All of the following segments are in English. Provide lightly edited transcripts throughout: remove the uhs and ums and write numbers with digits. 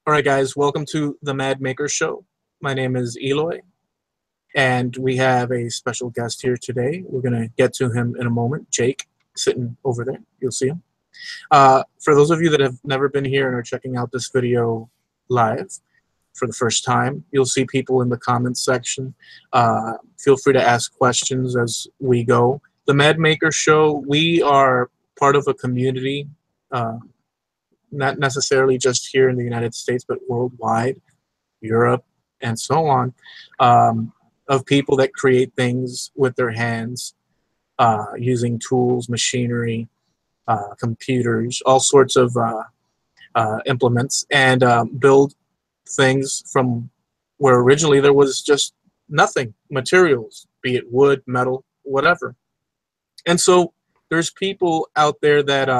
All right, guys, welcome to the Mad Maker Show. My name is Eloy, and we have a special guest here today. We're going to get to him in a moment. Jake, sitting over there. You'll see him. For those of you that have never been here and are checking out this video live for the first time, you'll see people in the comments section. Feel free to ask questions as we go. The Mad Maker Show, we are part of a community, not necessarily just here in the United States, but worldwide, Europe, and so on, of people that create things with their hands, using tools, machinery, computers, all sorts of implements, and build things from where originally there was just nothing, materials, be it wood, metal, whatever. And so there's people out there that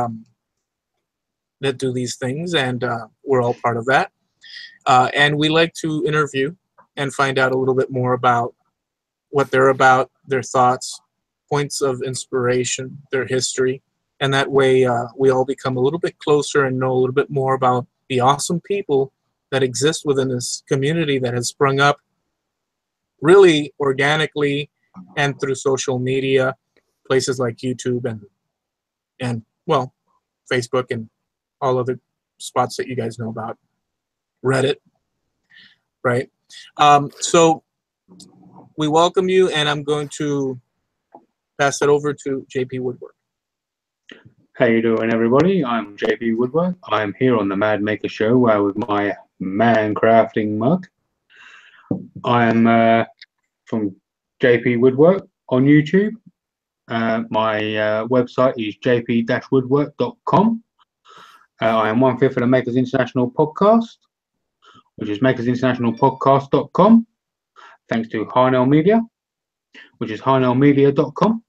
that do these things, and we're all part of that. And we like to interview and find out a little bit more about what they're about, their thoughts, points of inspiration, their history. And that way we all become a little bit closer and know a little bit more about the awesome people that exist within this community that has sprung up really organically and through social media, places like YouTube and well, Facebook and all other spots that you guys know about, Reddit, right? So we welcome you, and I'm going to pass it over to JP Woodwork. How you doing, everybody? I'm JP Woodwork. I'm here on the Mad Maker Show with my man crafting mug. I'm from JP Woodwork on YouTube. My website is jp-woodwork.com. I am one fifth of the Makers International podcast, which is makersinternationalpodcast.com. Thanks to Harnell Media, which is harnellmedia.com.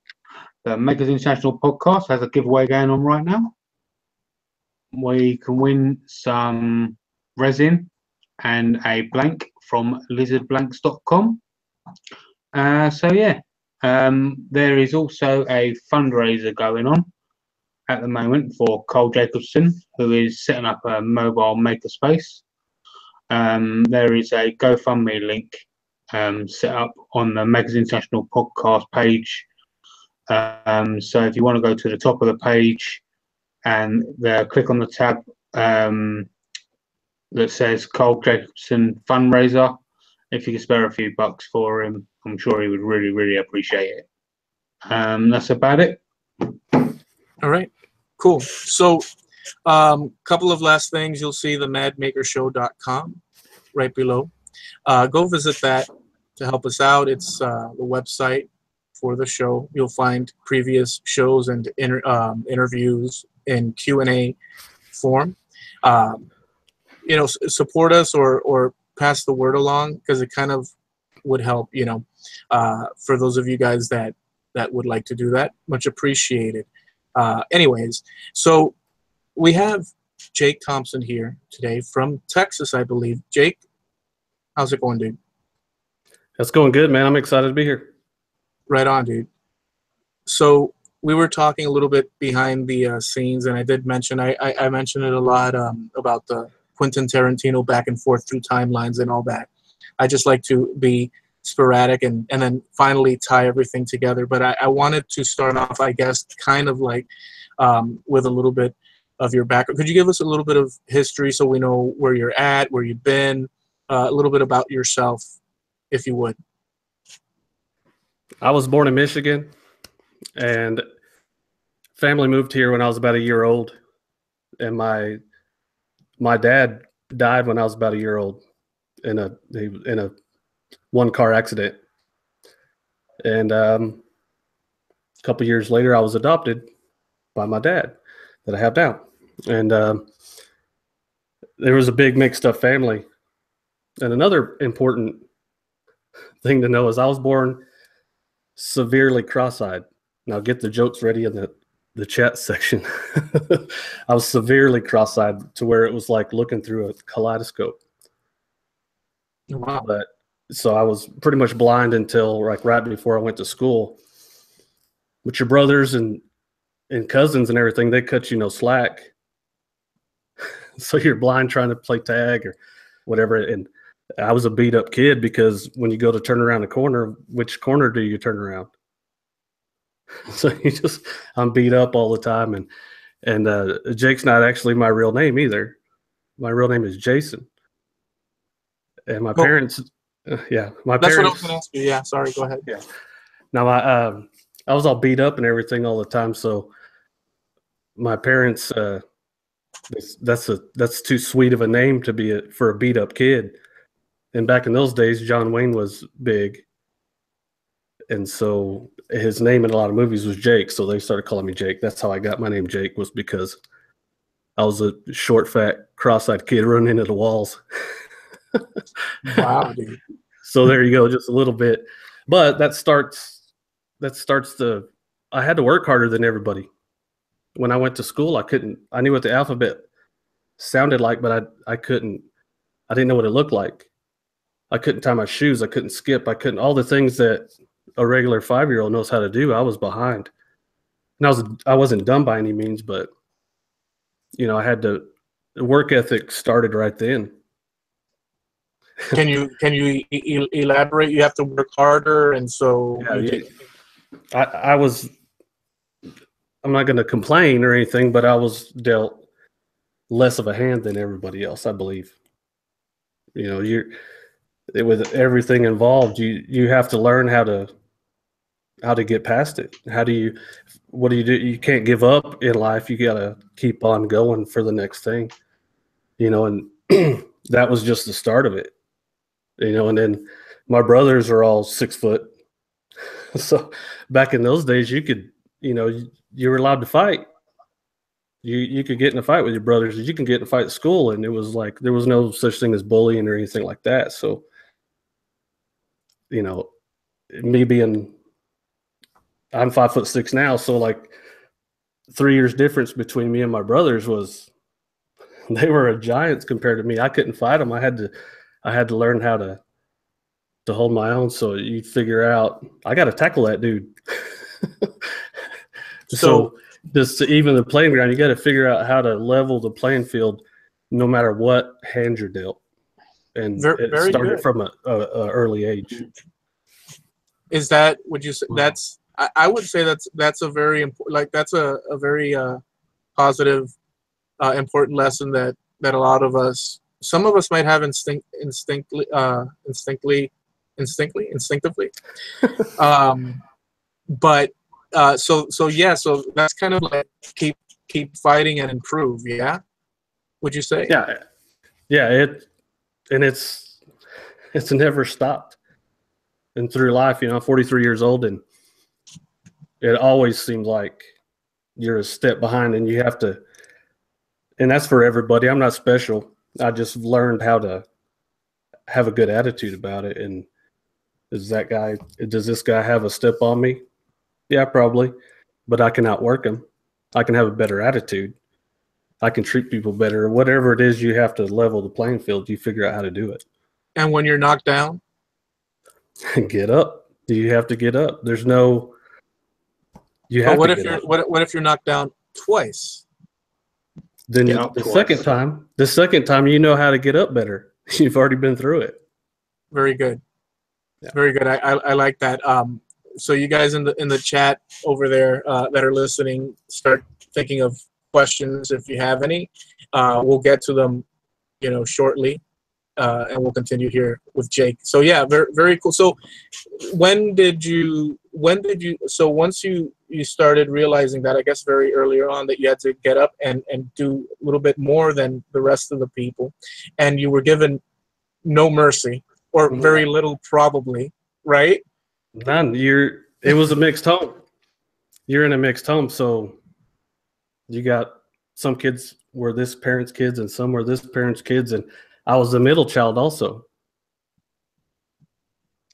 The Makers International podcast has a giveaway going on right now. We can win some resin and a blank from lizardblanks.com. So yeah, there is also a fundraiser going on at the moment for Cole Jacobson, who is setting up a mobile makerspace. There is a GoFundMe link set up on the Makers International podcast page. So if you want to go to the top of the page and click on the tab that says Cole Jacobson fundraiser, if you can spare a few bucks for him, I'm sure he would really, really appreciate it. That's about it. All right, cool. So couple of last things. You'll see the madmakershow.com right below. Go visit that to help us out. It's the website for the show. You'll find previous shows and interviews in Q&A form. You know, support us or pass the word along, because it kind of would help, you know, for those of you guys that would like to do that. Much appreciated. Anyways, so we have Jake Thompson here today from Texas, I believe. Jake, how's it going, dude? That's going good, man. I'm excited to be here. Right on, dude. So we were talking a little bit behind the scenes, and I did mention, I mentioned it a lot about the Quentin Tarantino back and forth through timelines and all that. I just like to be sporadic and then finally tie everything together. But I wanted to start off, I guess, kind of like with a little bit of your background. Could you give us a little bit of history so we know where you're at, where you've been, a little bit about yourself, if you would? I was born in Michigan, and family moved here when I was about a year old, and my dad died when I was about a year old in a one-car accident. And a couple years later, I was adopted by my dad that I have now. And there was a big mixed-up family. And another important thing to know is I was born severely cross-eyed. Now get the jokes ready in the chat section. I was severely cross-eyed to where it was like looking through a kaleidoscope. Wow. But so I was pretty much blind until like right before I went to school. But your brothers and cousins and everything, they cut you no slack. So you're blind trying to play tag or whatever. And I was a beat up kid because when you go to turn around the corner, which corner do you turn around? So I'm beat up all the time. And Jake's not actually my real name either. My real name is Jason. And my parents, my That's parents. what I was going to ask you. Yeah, sorry, go ahead. Yeah. Now I was all beat up and everything all the time. So my parents, that's too sweet of a name to be for a beat up kid. And back in those days, John Wayne was big. And so his name in a lot of movies was Jake. So they started calling me Jake. That's how I got my name Jake, was because I was a short, fat, cross-eyed kid running into the walls. Wow, dude. So there you go, just a little bit. But that starts I had to work harder than everybody. When I went to school, I knew what the alphabet sounded like, but I didn't know what it looked like. I couldn't tie my shoes. I couldn't skip. All the things that a regular 5-year-old knows how to do, I was behind. And I wasn't dumb by any means, but I had the work ethic started right then. Can you elaborate? You have to work harder, and so I'm not going to complain or anything, but I was dealt less of a hand than everybody else, I believe. With everything involved, you have to learn how to get past it. What do you do? You can't give up in life. You got to keep on going for the next thing, and that was just the start of it, and then my brothers are all 6 foot. So back in those days, you could, you were allowed to fight. You could get in a fight with your brothers. You can get in a fight at school, and it was like there was no such thing as bullying or anything like that. So, me being, I'm 5'6" now, so like 3 years difference between me and my brothers was, they were giants compared to me. I couldn't fight them. I had to learn how to hold my own. So you figure out, I got to tackle that dude. So just even the playing ground, you got to figure out how to level the playing field, no matter what hand you're dealt. And it started from an early age. Is that, would you say I would say that's a very important, like that's a very positive, important lesson that a lot of us, some of us might have instinctively. But so that's kind of like keep fighting and improve. Yeah, would you say? Yeah. It's never stopped. And through life, I'm 43 years old, and it always seems like you're a step behind, and you have to. And that's for everybody. I'm not special. I just learned how to have a good attitude about it. And does this guy have a step on me? Yeah, probably. But I can outwork him. I can have a better attitude. I can treat people better. Whatever it is, you have to level the playing field. You figure out how to do it. And when you're knocked down? Get up. You have to get up. There's no. What if you're knocked down twice? Then the second time you know how to get up better. You've already been through it. Very good. Yeah. Very good. I like that. So you guys in the chat over there that are listening, start thinking of questions if you have any. We'll get to them, shortly, and we'll continue here with Jake. So yeah, very very cool. So so once you started realizing that, I guess very early on, that you had to get up and do a little bit more than the rest of the people, and you were given no mercy, or very little probably, right? None. It was a mixed home. You're in a mixed home, so you got some kids were this parent's kids and some were this parent's kids, and I was the middle child also.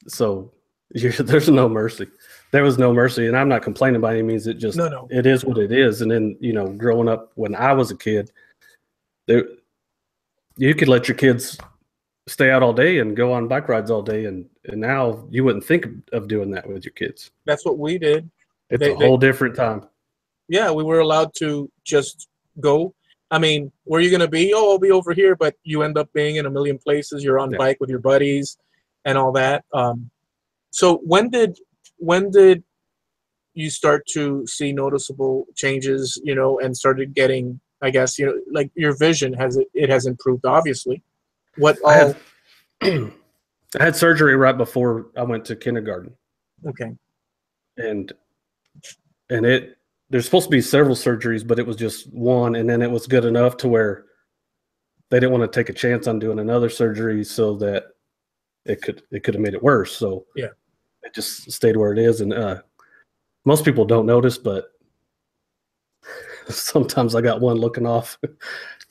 So there's no mercy. There was no mercy, and I'm not complaining by any means. It just It is what it is. And then growing up when I was a kid, you could let your kids stay out all day and go on bike rides all day, and now you wouldn't think of doing that with your kids. That's what we did. It's a whole different time. Yeah, we were allowed to just go. I mean, where are you going to be? Oh, I'll be over here, but you end up being in a million places. You're on bike with your buddies and all that. So when did you start to see noticeable changes, you know, and started getting, I guess, you know, like your vision has improved, obviously. What all? I had surgery right before I went to kindergarten. Okay. And there's supposed to be several surgeries, but it was just one, and then it was good enough to where they didn't want to take a chance on doing another surgery so that it could have made it worse. So yeah, it just stayed where it is. And most people don't notice, but sometimes I got one looking off.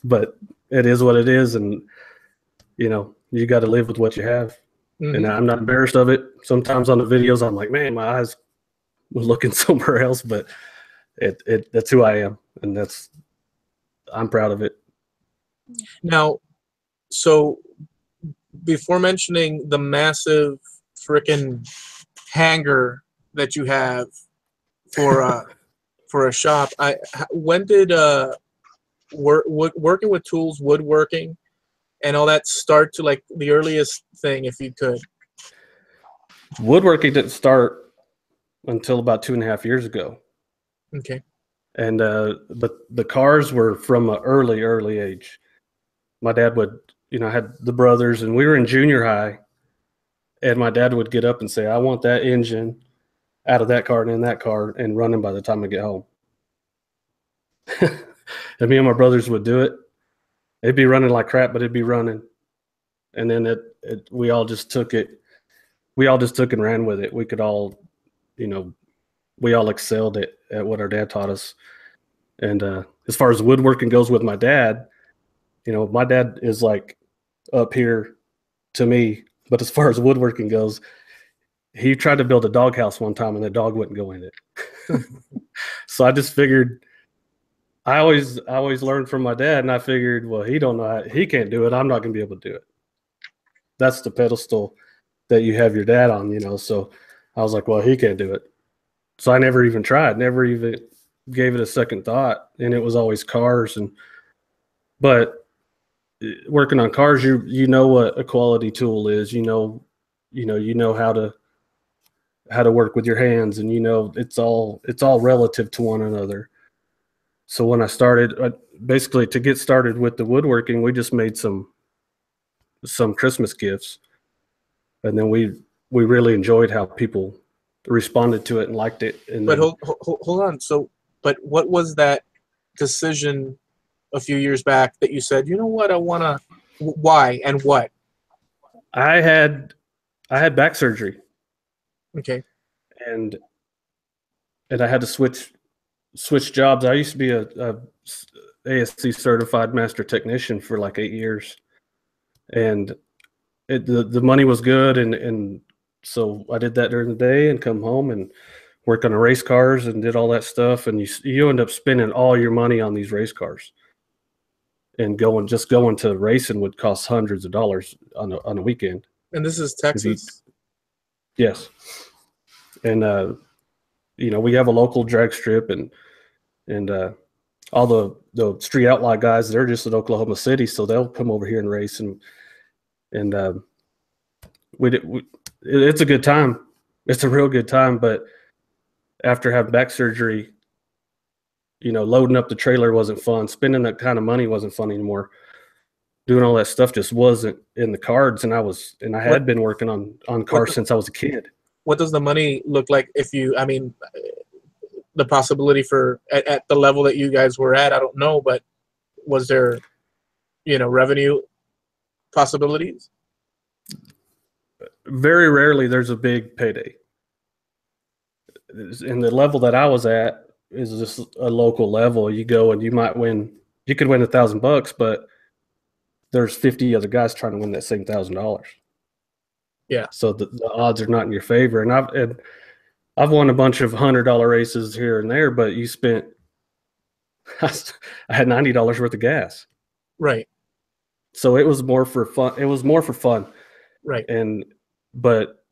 But it is what it is, and you know, you got to live with what you have. Mm-hmm. And I'm not embarrassed of it. Sometimes on the videos, I'm like, man, my eyes were looking somewhere else, but that's who I am, and I'm proud of it. Now, so before mentioning the massive freaking hangar that you have for for a shop, when did working with tools, woodworking, and all that start to, like, the earliest thing, if you could? Woodworking didn't start until about 2.5 years ago. Okay. And but the cars were from an early age. My dad would, you know, I had the brothers, and we were in junior high, and my dad would get up and say, I want that engine out of that car and in that car and running by the time I get home. And me and my brothers would do it. It'd be running like crap, but it'd be running. And then we all just took it. We all just took and ran with it. We could all, you know, we all excelled at what our dad taught us. And as far as woodworking goes with my dad, you know, my dad is like up here to me. But as far as woodworking goes, he tried to build a doghouse one time and the dog wouldn't go in it. So I just figured, I always learned from my dad, and I figured, well, he can't do it. I'm not going to be able to do it. That's the pedestal that you have your dad on, you know. So I was like, well, he can't do it. So I never even tried, never even gave it a second thought. And it was always cars. But working on cars, you know what a quality tool is. You know how to work with your hands, and you know it's all relative to one another. So when I started, basically to get started with the woodworking, we just made some Christmas gifts, and then we really enjoyed how people responded to it and liked it. And but hold on. So, but what was that decision a few years back that you said, you know what, I want to? Why and what? I had back surgery. Okay. And I had to switch jobs. I used to be a ASC certified master technician for like 8 years, and the money was good, and so I did that during the day and come home and work on the race cars and did all that stuff, and you end up spending all your money on these race cars, and going to racing would cost hundreds of dollars on a weekend. And this is Texas? Yes. And you know, we have a local drag strip, and all the street outlaw guys, they're just in Oklahoma City, so they'll come over here and race, and it's a good time. It's a real good time. But after having back surgery, you know, loading up the trailer wasn't fun. Spending that kind of money wasn't fun anymore. Doing all that stuff just wasn't in the cards, and I had been working on cars since I was a kid. What does the money look like if you, I mean, the possibility for at the level that you guys were at, I don't know, but was there, you know, revenue possibilities? Very rarely there's a big payday. In the level that I was at is just a local level. You go and you could win $1,000, but there's 50 other guys trying to win that same $1,000. Yeah. So the odds are not in your favor. And I've won a bunch of $100 races here and there, but I had $90 worth of gas. Right. So it was more for fun. Right. But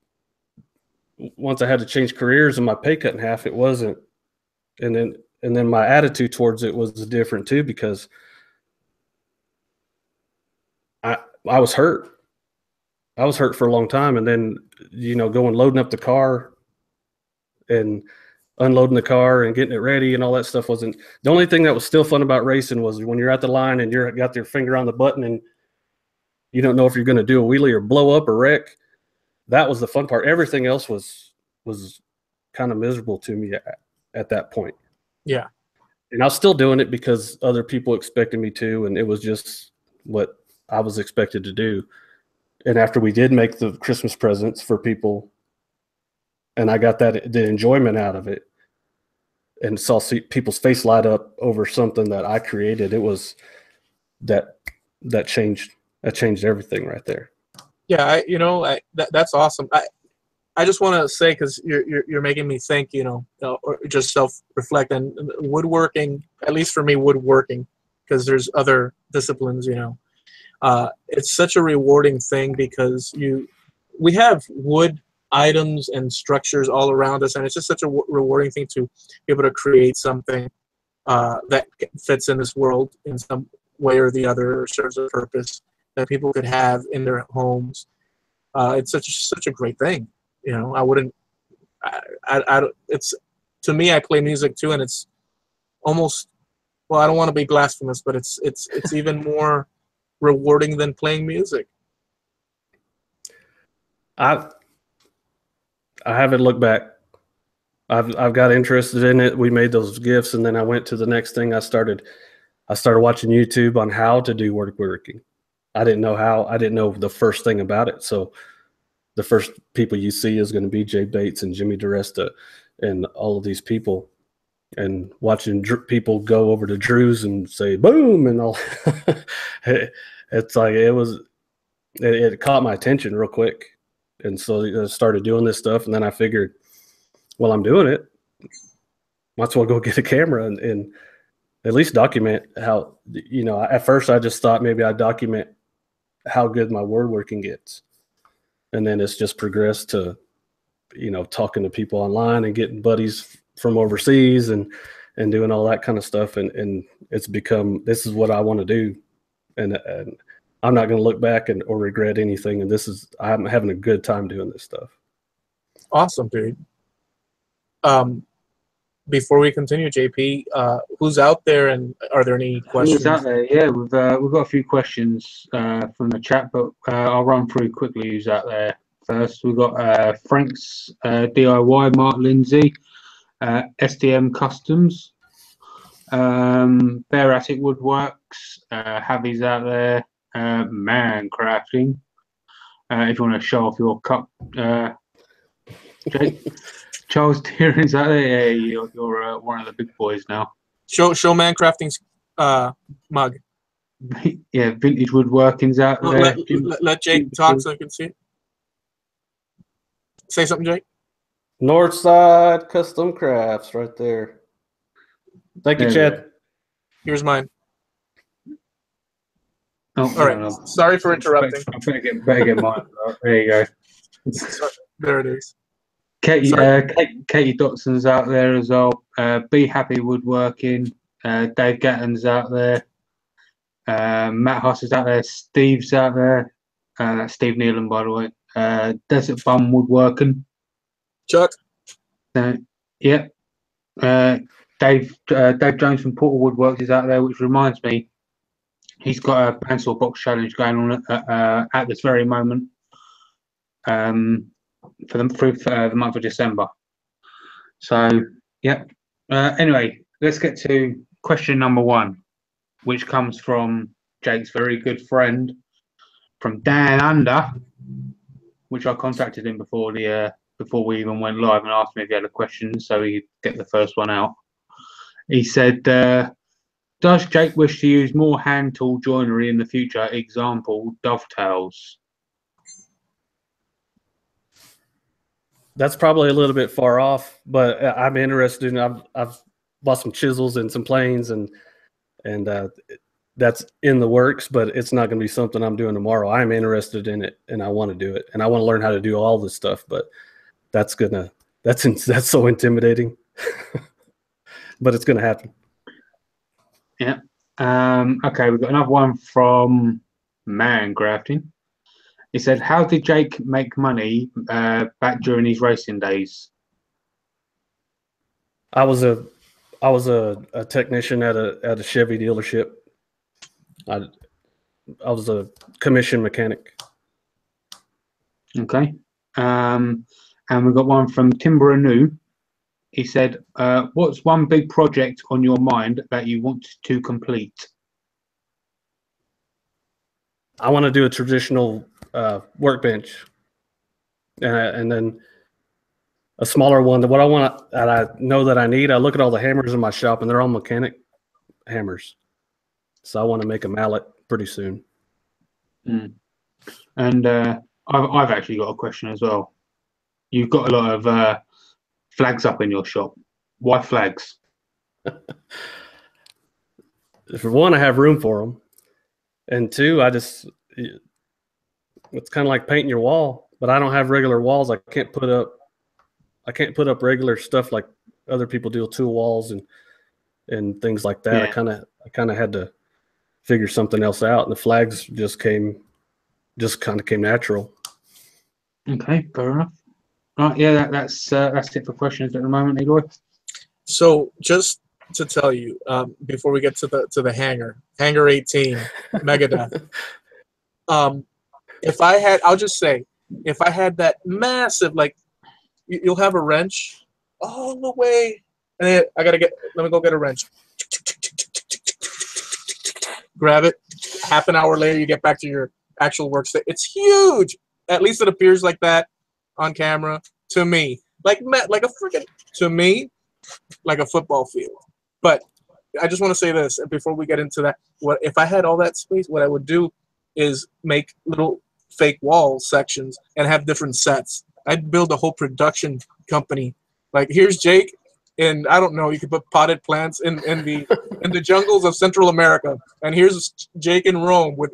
once I had to change careers and my pay cut in half, it wasn't. And then my attitude towards it was different too, because I was hurt. I was hurt for a long time, and then going loading up the car and unloading the car and getting it ready and all that stuff wasn't the only thing that was still fun about racing. Was when you're at the line and you're got your finger on the button and you don't know if you're going to do a wheelie or blow up or wreck. That was the fun part. Everything else was kind of miserable to me at that point. Yeah. And I was still doing it because other people expected me to, and it was just what I was expected to do. And after we did make the Christmas presents for people, and I got the enjoyment out of it, and saw people's face light up over something that I created, it was that changed everything right there. Yeah, that's awesome. I just want to say, because you're making me think, or just self-reflect. And woodworking, at least for me, woodworking, because there's other disciplines, it's such a rewarding thing because we have wood items and structures all around us, and it's just such a rewarding thing to be able to create something that fits in this world in some way or the other, or serves a purpose that people could have in their homes. It's such a great thing. I wouldn't. It's, to me, I play music too, and it's almost, well, I don't want to be blasphemous, but it's even more rewarding than playing music. I haven't looked back. I've got interested in it. We made those gifts, and then I went to the next thing. I started watching YouTube on how to do woodworking. I didn't know how. I didn't know the first thing about it. So the first people you see is going to be Jay Bates and Jimmy DiResta and all of these people, and watching people go over to Drew's and say boom and all. It's like it caught my attention real quick. And so I started doing this stuff, and then I figured, well, I'm doing it. Might as well go get a camera and at least document how, at first I just thought maybe I'd document how good my woodworking gets. And then it's just progressed to, talking to people online and getting buddies from overseas and doing all that kind of stuff. And it's become, this is what I want to do. And I'm not going to look back or regret anything. And I'm having a good time doing this stuff. Awesome, dude. Before we continue, JP, who's out there, and are there any questions? Who's out there? Yeah, we've got a few questions from the chat, but I'll run through quickly who's out there first. We've got Frank's DIY, Mark Lindsay, SDM Customs, Bear Attic Woodworks, Javi's out there, Man Crafting. If you want to show off your cup, Jake. Charles Tieran's out there. Yeah, you're one of the big boys now. Show Man Crafting's mug. Yeah, Vintage Woodworking's out there. Let Jake talk so I can see it. Say something, Jake. Northside Custom Crafts right there. Thank you, Chad. Here's mine. Oh, all right. No. Sorry for interrupting. I better get mine. There you go. There it is. Katie Dotson's out there as well. Be Happy Woodworking. Dave Gatton's out there. Matt Huss is out there. Steve's out there. Steve Nealon, by the way. Desert Bum Woodworking. Chuck. Yeah. Dave Jones from Portal Woodworks is out there, which reminds me, he's got a Bandsaw Box challenge going on at this very moment. For the month of December. So, yeah. Anyway, let's get to question number 1, which comes from Jake's very good friend from Dan Under, which I contacted him before we even went live and asked him if he had a question, so he'd get the first one out. He said, does Jake wish to use more hand tool joinery in the future? Example, dovetails. That's probably a little bit far off, but I'm interested in. I've bought some chisels and some planes, and that's in the works. But it's not going to be something I'm doing tomorrow. I'm interested in it, and I want to do it, and I want to learn how to do all this stuff. But that's so intimidating. But it's going to happen. Yeah. Okay, we've got another one from man crafting. He said, "How did Jake make money back during his racing days?" I was a technician at a Chevy dealership. I was a commission mechanic. Okay. And we got one from Timber Anew. He said, "What's one big project on your mind that you want to complete?" I want to do a traditional workbench, and then a smaller one. What I want, that I know that I need. I look at all the hammers in my shop, and they're all mechanic hammers. So I want to make a mallet pretty soon. And I've actually got a question as well. You've got a lot of flags up in your shop. Why flags? For one, I have room for them, and two, it's kind of like painting your wall. But I don't have regular walls. I can't put up regular stuff like other people do, tool walls and things like that. Yeah. I kind of had to figure something else out, and the flags just kind of came natural. Okay, fair enough. Right, yeah, that's it for questions at the moment, Eloy. So just to tell you, before we get to the hangar 18, Megadeth. I'll just say, if I had that massive, like, you'll have a wrench all the way, and then let me go get a wrench. Grab it. Half an hour later, you get back to your actual workstation. It's huge. At least it appears like that on camera to me. Like a football field. But I just want to say this before we get into that. If I had all that space, what I would do is make little fake wall sections and have different sets. I'd build a whole production company. Like, here's Jake, and I don't know, you could put potted plants in the jungles of Central America, and here's Jake in Rome with,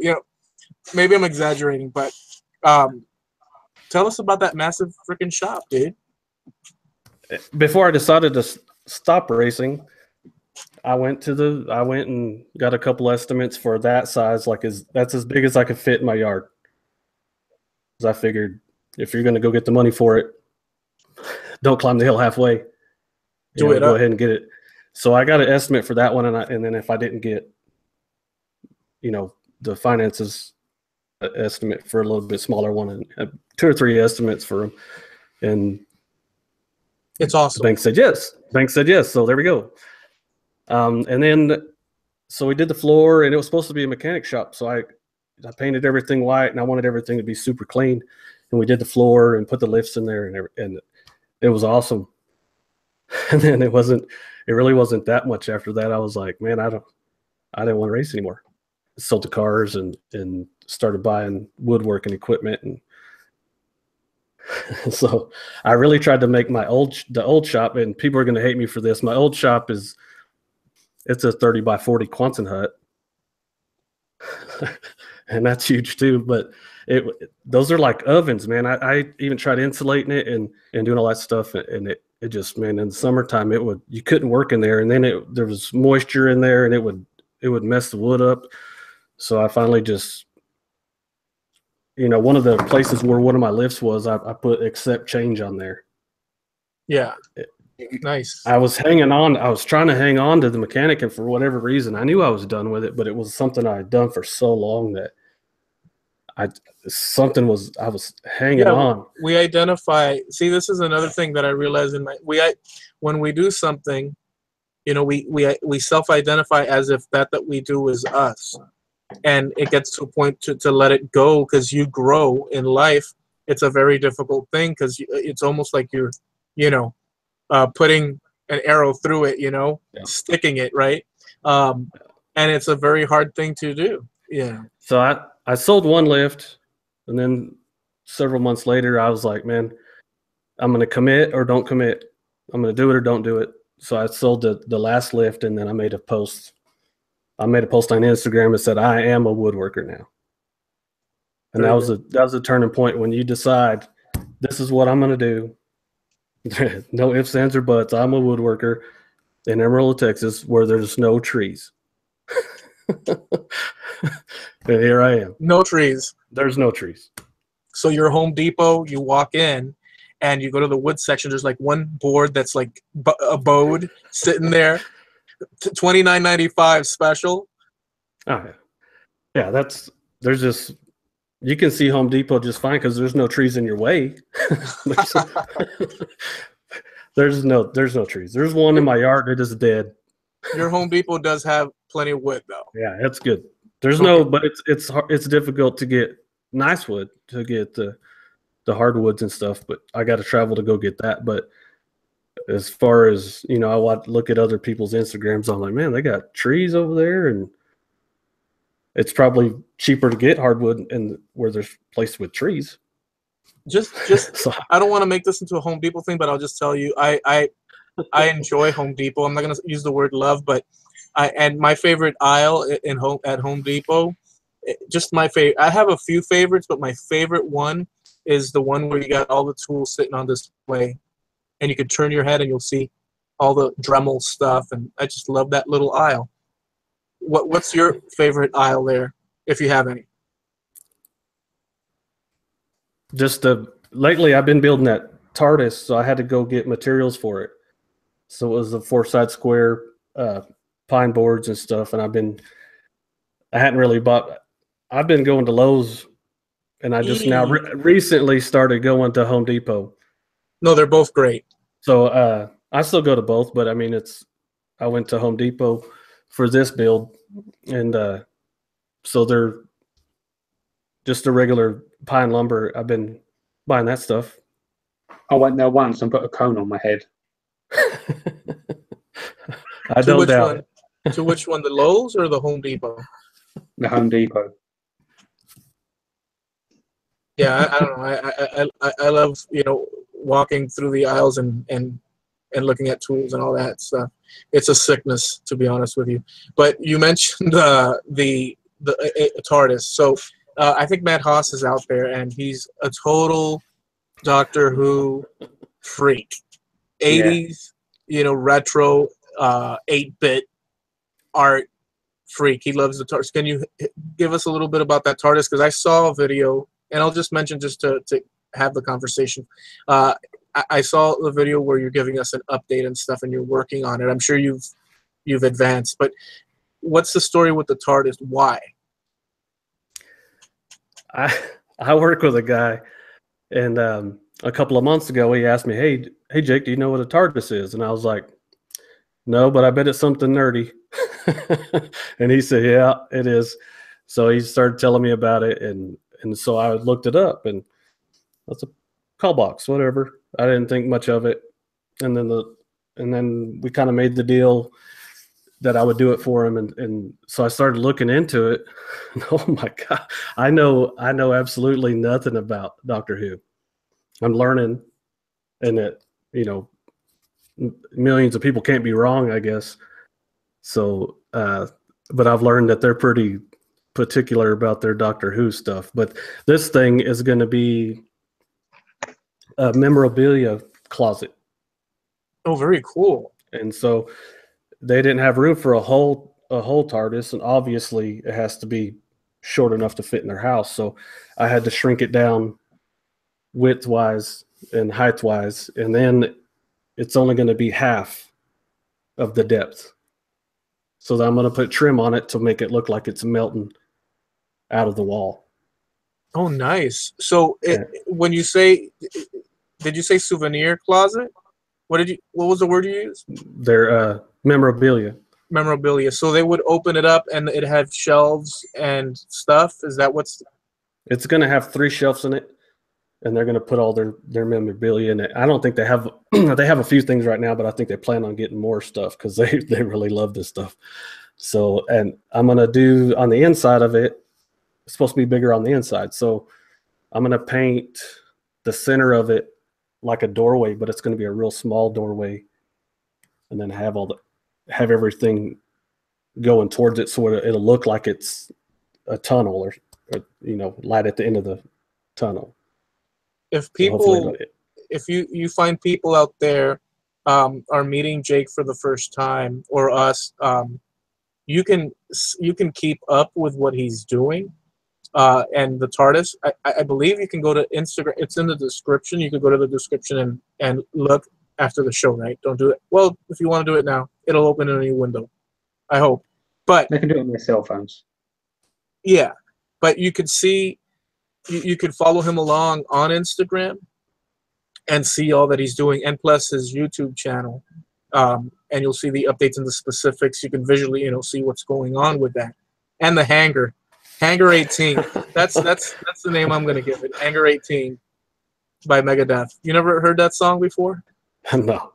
maybe I'm exaggerating, but tell us about that massive freaking shop, dude. Before I decided to stop racing, I went and got a couple estimates for that size. That's as big as I could fit in my yard. Because I figured, if you're going to go get the money for it, don't climb the hill halfway. Go ahead and get it. So I got an estimate for that one, and then if I didn't get, the finances estimate for a little bit smaller one, and 2 or 3 estimates for them, and it's awesome. The bank said yes. So there we go. And then, so we did the floor, and it was supposed to be a mechanic shop. So I painted everything white, and I wanted everything to be super clean. And we did the floor and put the lifts in there, and it was awesome. And then it really wasn't that much after that. I was like, man, I didn't want to race anymore. Sold the cars and started buying woodworking equipment, and so I really tried to make the old shop, and people are going to hate me for this. My old shop it's a 30 by 40 Quonset hut. And that's huge too, but those are like ovens, man. I even tried insulating it and doing all that stuff, and it just, man, in the summertime you couldn't work in there, and then there was moisture in there, and it would mess the wood up. So I finally just, one of the places where one of my lifts was, I put accept change on there. Yeah. Nice. I was trying to hang on to the mechanic, and for whatever reason, I knew I was done with it, but it was something I had done for so long that I was hanging on. We identify. See, this is another thing that I realize when we do something, we self-identify as if that we do is us, and it gets to a point to let it go, because you grow in life. It's a very difficult thing, because it's almost like you're, putting an arrow through it, sticking it, right? And it's a very hard thing to do. Yeah. So I sold one lift, and then several months later, I was like, man, I'm going to commit or don't commit. I'm going to do it or don't do it. So I sold the last lift, and then I made a post. on Instagram that said, I am a woodworker now. And that was a turning point when you decide, this is what I'm going to do. No ifs, ands, or buts. I'm a woodworker in Amarillo, Texas, where there's no trees. And here I am. No trees. There's no trees. So you're Home Depot, you walk in, and you go to the wood section. There's like one board that's like a bowed sitting there, $29.95 special. Oh yeah, yeah. There's just, you can see Home Depot just fine because there's no trees in your way. there's no trees. There's one in my yard that is dead. Your Home Depot does have plenty of wood though. Yeah, that's good. There's no, but it's difficult to get nice wood, to get the hardwoods and stuff. But I got to travel to go get that. But as far as, you know, I look at other people's Instagrams, I'm like, man, they got trees over there, and it's probably cheaper to get hardwood and where there's places with trees. Just so, I don't want to make this into a Home Depot thing, but I'll just tell you, I enjoy Home Depot. I'm not going to use the word love, but my favorite aisle at Home Depot, just my favorite. I have a few favorites, but my favorite one is the one where you got all the tools sitting on display, and you could turn your head and you'll see all the Dremel stuff, and I just love that little aisle. What's your favorite aisle there, if you have any? Just lately, I've been building that TARDIS, so I had to go get materials for it. So it was a 4-side square, pine boards and stuff, and I hadn't really bought. I've been going to Lowe's, and I just now recently started going to Home Depot. No, they're both great. So I still go to both, but I mean, I went to Home Depot for this build, and so they're just a regular pine lumber. I've been buying that stuff. I went there once and put a cone on my head. I don't doubt it. To which one, the Lowe's or the Home Depot? The Home Depot. Yeah, I don't know. I love, you know, walking through the aisles and looking at tools and all that stuff. It's a sickness, to be honest with you. But you mentioned the TARDIS. So I think Matt Haas is out there, and he's a total Doctor Who freak. 80s, you know, retro, 8-bit art freak. He loves the TARDIS. Can you give us a little bit about that TARDIS? Because I saw a video, and I'll just mention just to have the conversation. I saw the video where you're giving us an update and stuff, and you're working on it. I'm sure you've advanced, but what's the story with the TARDIS? Why? I work with a guy, and a couple of months ago he asked me, hey Jake, do you know what a TARDIS is? And I was like, no, but I bet it's something nerdy. And he said, yeah, it is. So he started telling me about it, and so I looked it up, and that's a call box, whatever. I didn't think much of it, and then we kind of made the deal that I would do it for him, and so I started looking into it. And oh my God, I know absolutely nothing about Doctor Who. I'm learning, and that, you know, millions of people can't be wrong, I guess. So, but I've learned that they're pretty particular about their Doctor Who stuff. But this thing is going to be a memorabilia closet. Oh, very cool. And so they didn't have room for a whole TARDIS, and obviously it has to be short enough to fit in their house. So I had to shrink it down width-wise and height-wise, and then it's only going to be half of the depth. So I'm going to put trim on it to make it look like it's melting out of the wall. Oh, nice. So when you say, did you say souvenir closet? What was the word you used? They're memorabilia. Memorabilia. So they would open it up and it have shelves and stuff. Is that what's? It's going to have 3 shelves in it, and they're going to put all their memorabilia in it. I don't think they have they have a few things right now, but I think they plan on getting more stuff because they really love this stuff. So, and I'm going to do on the inside of it. It's supposed to be bigger on the inside, so I'm going to paint the center of it like a doorway, but it's going to be a real small doorway, and then have everything going towards it, so it'll look like it's a tunnel, or you know, light at the end of the tunnel. If people, if you find people out there are meeting Jake for the first time, or us, you can keep up with what he's doing. And the TARDIS, I believe you can go to Instagram. It's in the description. You can go to the description and look after the show, right? Don't do it. Well, if you want to do it now, it'll open in a new window. I hope. But They can do it on their cell phones. yeah, but you could see, you could follow him along on Instagram and see all that he's doing, and plus his YouTube channel. And you'll see the updates and the specifics. You can visually, see what's going on with that. And the Hangar 18. That's the name I'm gonna give it. Hangar 18 by Megadeth. You never heard that song before? No.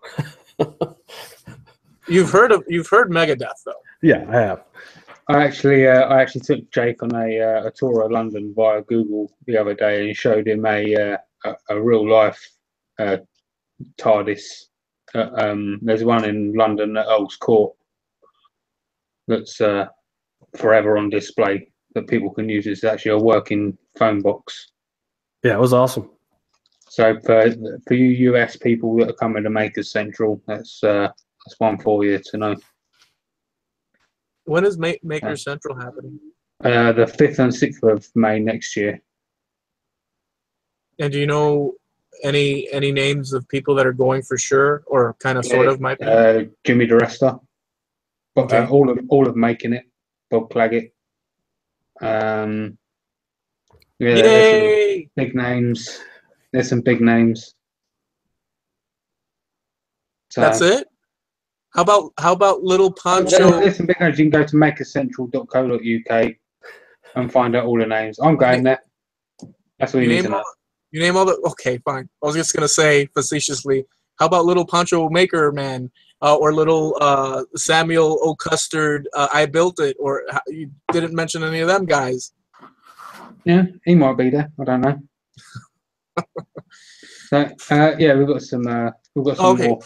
You've heard Megadeth though. Yeah, I have. I actually took Jake on a tour of London via Google the other day and showed him a real life TARDIS. There's one in London at Earl's Court that's forever on display that people can use. It's actually a working phone box. Yeah, it was awesome. So for you US people that are coming to Makers Central, that's one for you to know. When is Maker Central happening? The 5th and 6th of May next year. And do you know any names of people that are going for sure, or kind of sort of might be? Jimmy DeResta. Okay. All of Making It. Bob Claggett. Yay! Big names. There's some big names. So, That's it? How about Little Poncho? There's some big names. You can go to makerscentral.co.uk and find out all the names. I'm going there. That's all you need to know. You name all the. Okay, fine. I was just gonna say facetiously, how about Little Poncho Maker Man, or Little Samuel O. Custard? I Built It, or you didn't mention any of them guys. Yeah, he might be there. I don't know. So yeah, we've got some Okay.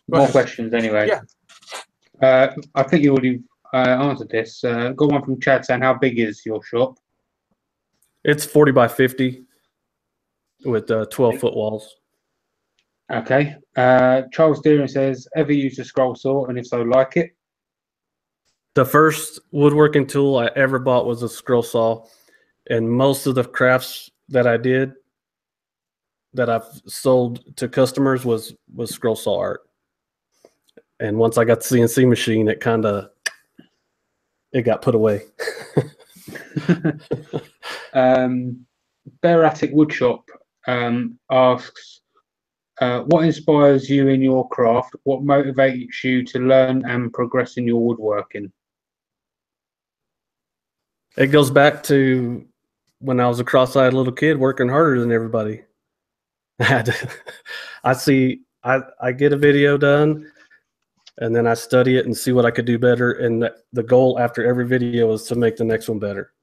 more questions anyway. Yeah. I think you already answered this. Got one from Chad saying, how big is your shop? It's 40 by 50 with 12-foot walls. Okay. Charles Deering says, ever used a scroll saw, and if so, like it? The first woodworking tool I ever bought was a scroll saw, and most of the crafts that I did that I've sold to customers was scroll saw art. And once I got the CNC machine, it got put away. Bear Attic Woodshop asks, what inspires you in your craft? What motivates you to learn and progress in your woodworking? It goes back to when I was a cross-eyed little kid working harder than everybody. I get a video done, and then I study it and see what I could do better. And the goal after every video is to make the next one better.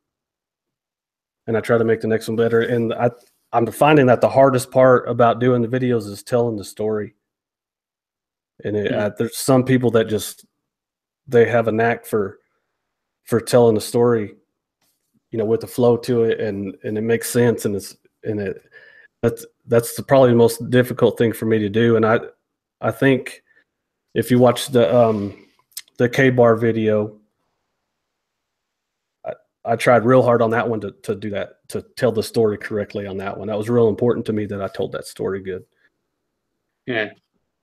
And I try to make the next one better. And I'm finding that the hardest part about doing the videos is telling the story. And there's some people that they have a knack for telling the story, with the flow to it, and it makes sense, that's probably the most difficult thing for me to do. And I think if you watch the K-bar video, I tried real hard on that one to do that, to tell the story correctly on that one. That was real important to me that I told that story good. Yeah,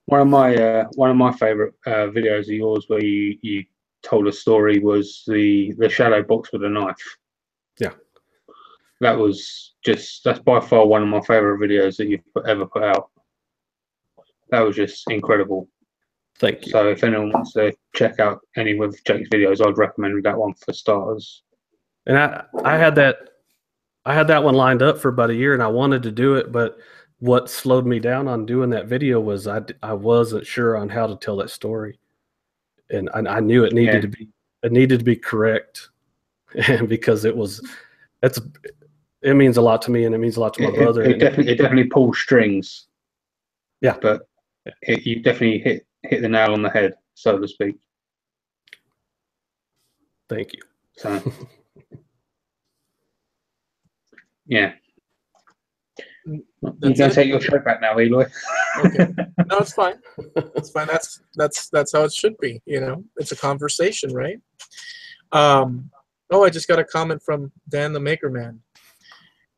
one of my favorite videos of yours where you told a story was the shadow box with a knife. Yeah, that's by far one of my favorite videos that you've ever put out. That was just incredible. Thank you. So if anyone wants to check out any of Jake's videos, I'd recommend that one for starters. And I had that one lined up for about a year, and I wanted to do it, but what slowed me down on doing that video was I wasn't sure on how to tell that story, and I knew it needed to be correct, and because it means a lot to me, and it means a lot to my brother. It definitely pulls strings. Yeah, but you definitely hit the nail on the head, so to speak. Thank you. So, yeah. You can take your show back now, Eloy. Okay. No, it's fine. It's fine. That's how it should be. It's a conversation, right? Oh, I just got a comment from Dan the Maker Man.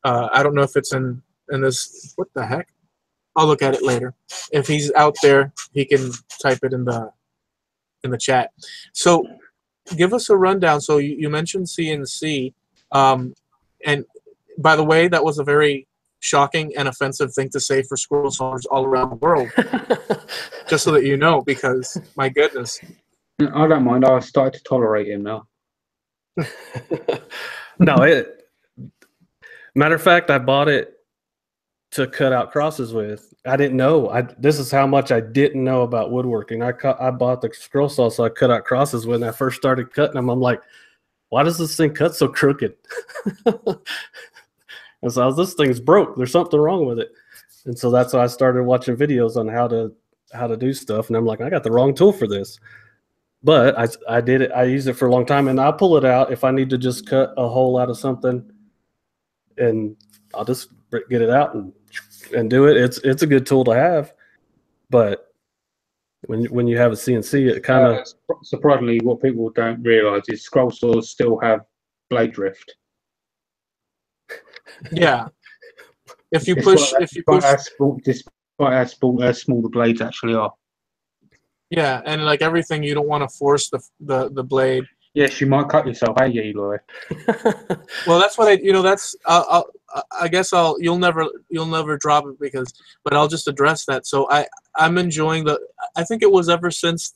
I don't know if it's in this. What the heck? I'll look at it later. If he's out there, he can type it in the chat. So, give us a rundown. So you mentioned CNC, and by the way, that was a very shocking and offensive thing to say for scroll sawyers all around the world. Just so that you know, because my goodness. I don't mind. I've started to tolerate him now. No, matter of fact, I bought it to cut out crosses with. I didn't know. This is how much I didn't know about woodworking. I bought the scroll saw so I cut out crosses when I first started cutting them. I'm like, why does this thing cut so crooked? And so this thing's broke. There's something wrong with it. And so that's why I started watching videos on how to do stuff. And I'm like, I got the wrong tool for this. But I did it. I used it for a long time, and I'll pull it out if I need to just cut a hole out of something, and I'll just get it out and do it. It's a good tool to have, but when you have a CNC, it kind of surprisingly, what people don't realize is scroll saws still have blade drift. Yeah, if you push, despite how small the blades actually are. Yeah, and like everything, you don't want to force the blade. Yes, you might cut yourself, hey, Eloy. Well, that's what that's I guess you'll never drop it but I'll just address that. So I'm enjoying I think it was ever since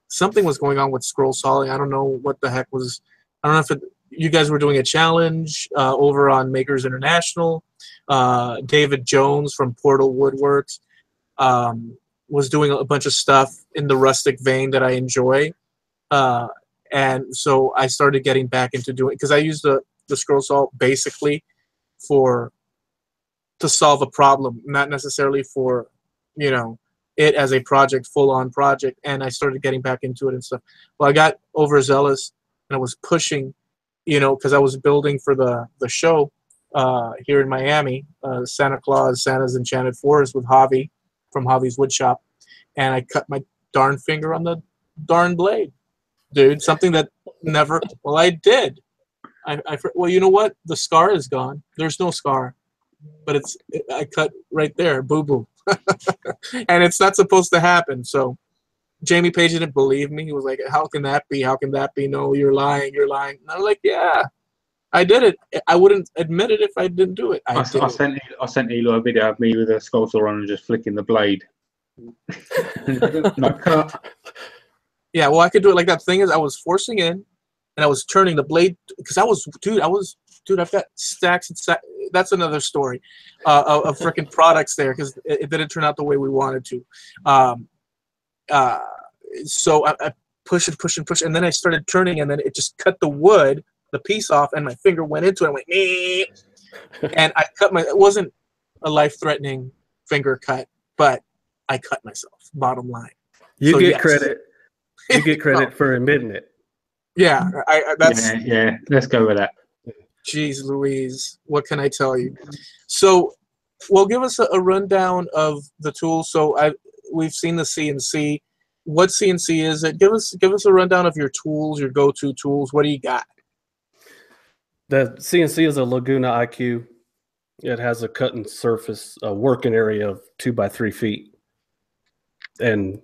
something was going on with scroll sawing. I don't know what the heck was. I don't know if you guys were doing a challenge over on Makers International. David Jones from Portal Woodworks was doing a bunch of stuff in the rustic vein that I enjoy. And so I started getting back into doing, because I use the scroll saw basically to solve a problem, not necessarily for, it as a project, full-on project. And I started getting back into it and stuff. Well, I got overzealous and I was pushing, because I was building for the show here in Miami, Santa's Enchanted Forest with Javi from Javi's Woodshop, and I cut my darn finger on the darn blade. Dude, something that never. Well, I did. Well, you know what? The scar is gone. There's no scar, but I cut right there. Boo boo, and it's not supposed to happen. So, Jamie Page didn't believe me. He was like, "How can that be? How can that be? No, you're lying. You're lying." And I'm like, "Yeah, I did it. I wouldn't admit it if I didn't do it." I sent Eloy a video of me with a scroll saw on and just flicking the blade. No cut. Yeah, well, I could do it like that. Thing is, I was forcing in, and I was turning the blade because I've got stacks and stacks. That's another story of freaking products there because it didn't turn out the way we wanted to. So I push and push, and then I started turning, and then it just cut the piece off, and my finger went into it. I went, nee. And I cut it wasn't a life-threatening finger cut, but I cut myself. Bottom line. You get credit. You get credit for admitting it. Yeah, that's yeah. Let's go with that. Jeez Louise, what can I tell you? So, well, give us a rundown of the tools. So we've seen the CNC. What CNC is it? Give us a rundown of your tools, your go-to tools. What do you got? The CNC is a Laguna IQ. It has a cutting surface, a working area of 2 by 3 feet, and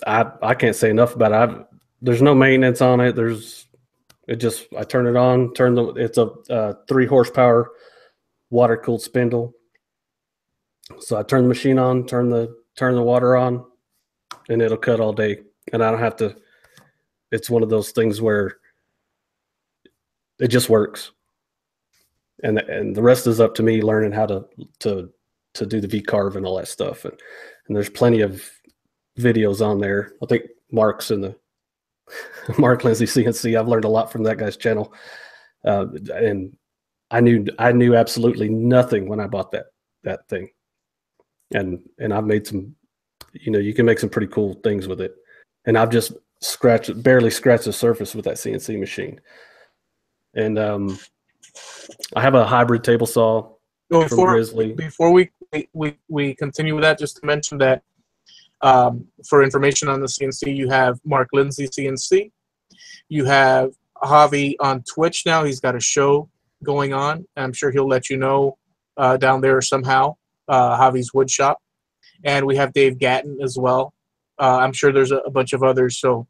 I can't say enough about it. There's no maintenance on it. I turn it on, it's a 3 horsepower water cooled spindle. So I turn the machine on, turn the water on, and it'll cut all day. And I don't have to, it's one of those things where it just works. And the rest is up to me learning how to do the V-carve and all that stuff. And there's plenty of videos on there. I think Mark's in the Mark Lindsay CNC. I've learned a lot from that guy's channel, and I knew absolutely nothing when I bought that thing, and I've made some, you can make some pretty cool things with it, and I've just barely scratched the surface with that CNC machine, and I have a hybrid table saw from Grizzly. Before we continue with that, just to mention that. For information on the CNC, you have Mark Lindsay CNC. You have Javi on Twitch now. He's got a show going on. I'm sure he'll let you know down there somehow, Javi's Woodshop. And we have Dave Gatton as well. I'm sure there's a bunch of others. So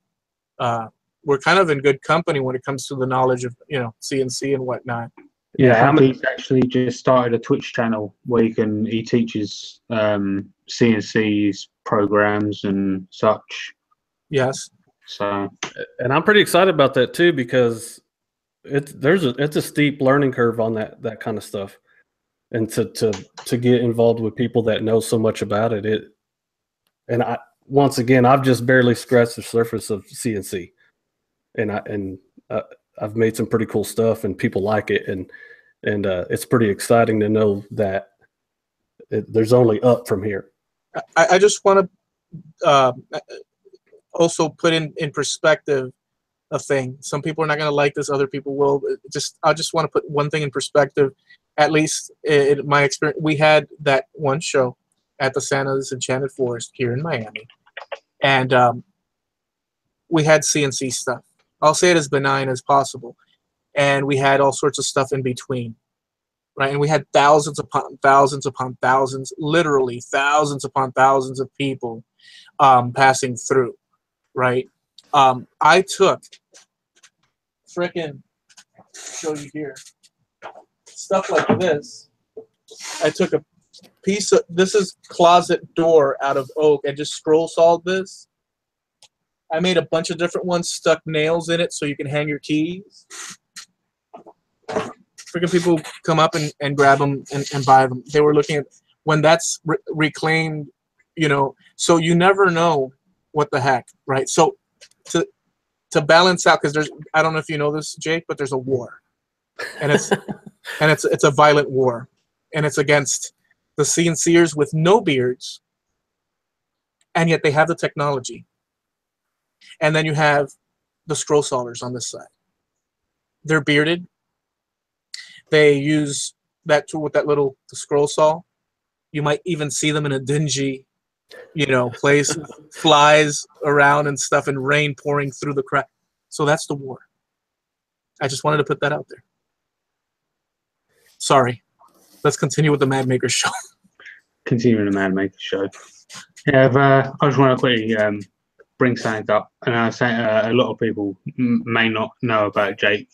we're kind of in good company when it comes to the knowledge of, CNC and whatnot. Yeah, Javi's actually just started a Twitch channel where he teaches CNC's programs and such. Yes. So, and I'm pretty excited about that too, because it's a steep learning curve on that kind of stuff, and to get involved with people that know so much about it. Once again, I've just barely scratched the surface of CNC, and I've made some pretty cool stuff, and people like it, and it's pretty exciting to know that there's only up from here. I just want to also put in perspective a thing. Some people are not going to like this, other people will. I just want to put one thing in perspective. At least in my experience, we had that one show at the Santa's Enchanted Forest here in Miami, and we had CNC stuff. I'll say it as benign as possible, and we had all sorts of stuff in between, right? And we had thousands upon thousands, literally thousands upon thousands of people passing through, right? I took frickin' show you here stuff like this. I took a piece of, this is closet door out of oak, and just scroll sawed this. I made a bunch of different ones, stuck nails in it so you can hang your keys. Freaking people come up and grab them and buy them. They were looking at when that's reclaimed, so you never know what the heck, right? So to balance out, because I don't know if you know this, Jake, but there's a war, and it's a violent war, and it's against the CNCers with no beards, and yet they have the technology. And then you have the scroll sawers on this side. They're bearded. They use that tool with that little scroll saw. You might even see them in a dingy, place, flies around and stuff, and rain pouring through the crack. So that's the war. I just wanted to put that out there. Sorry. Let's continue with the Mad Maker show. Continuing the Mad Maker show. Yeah, I just want to quickly bring something up, and I say a lot of people may not know about Jake,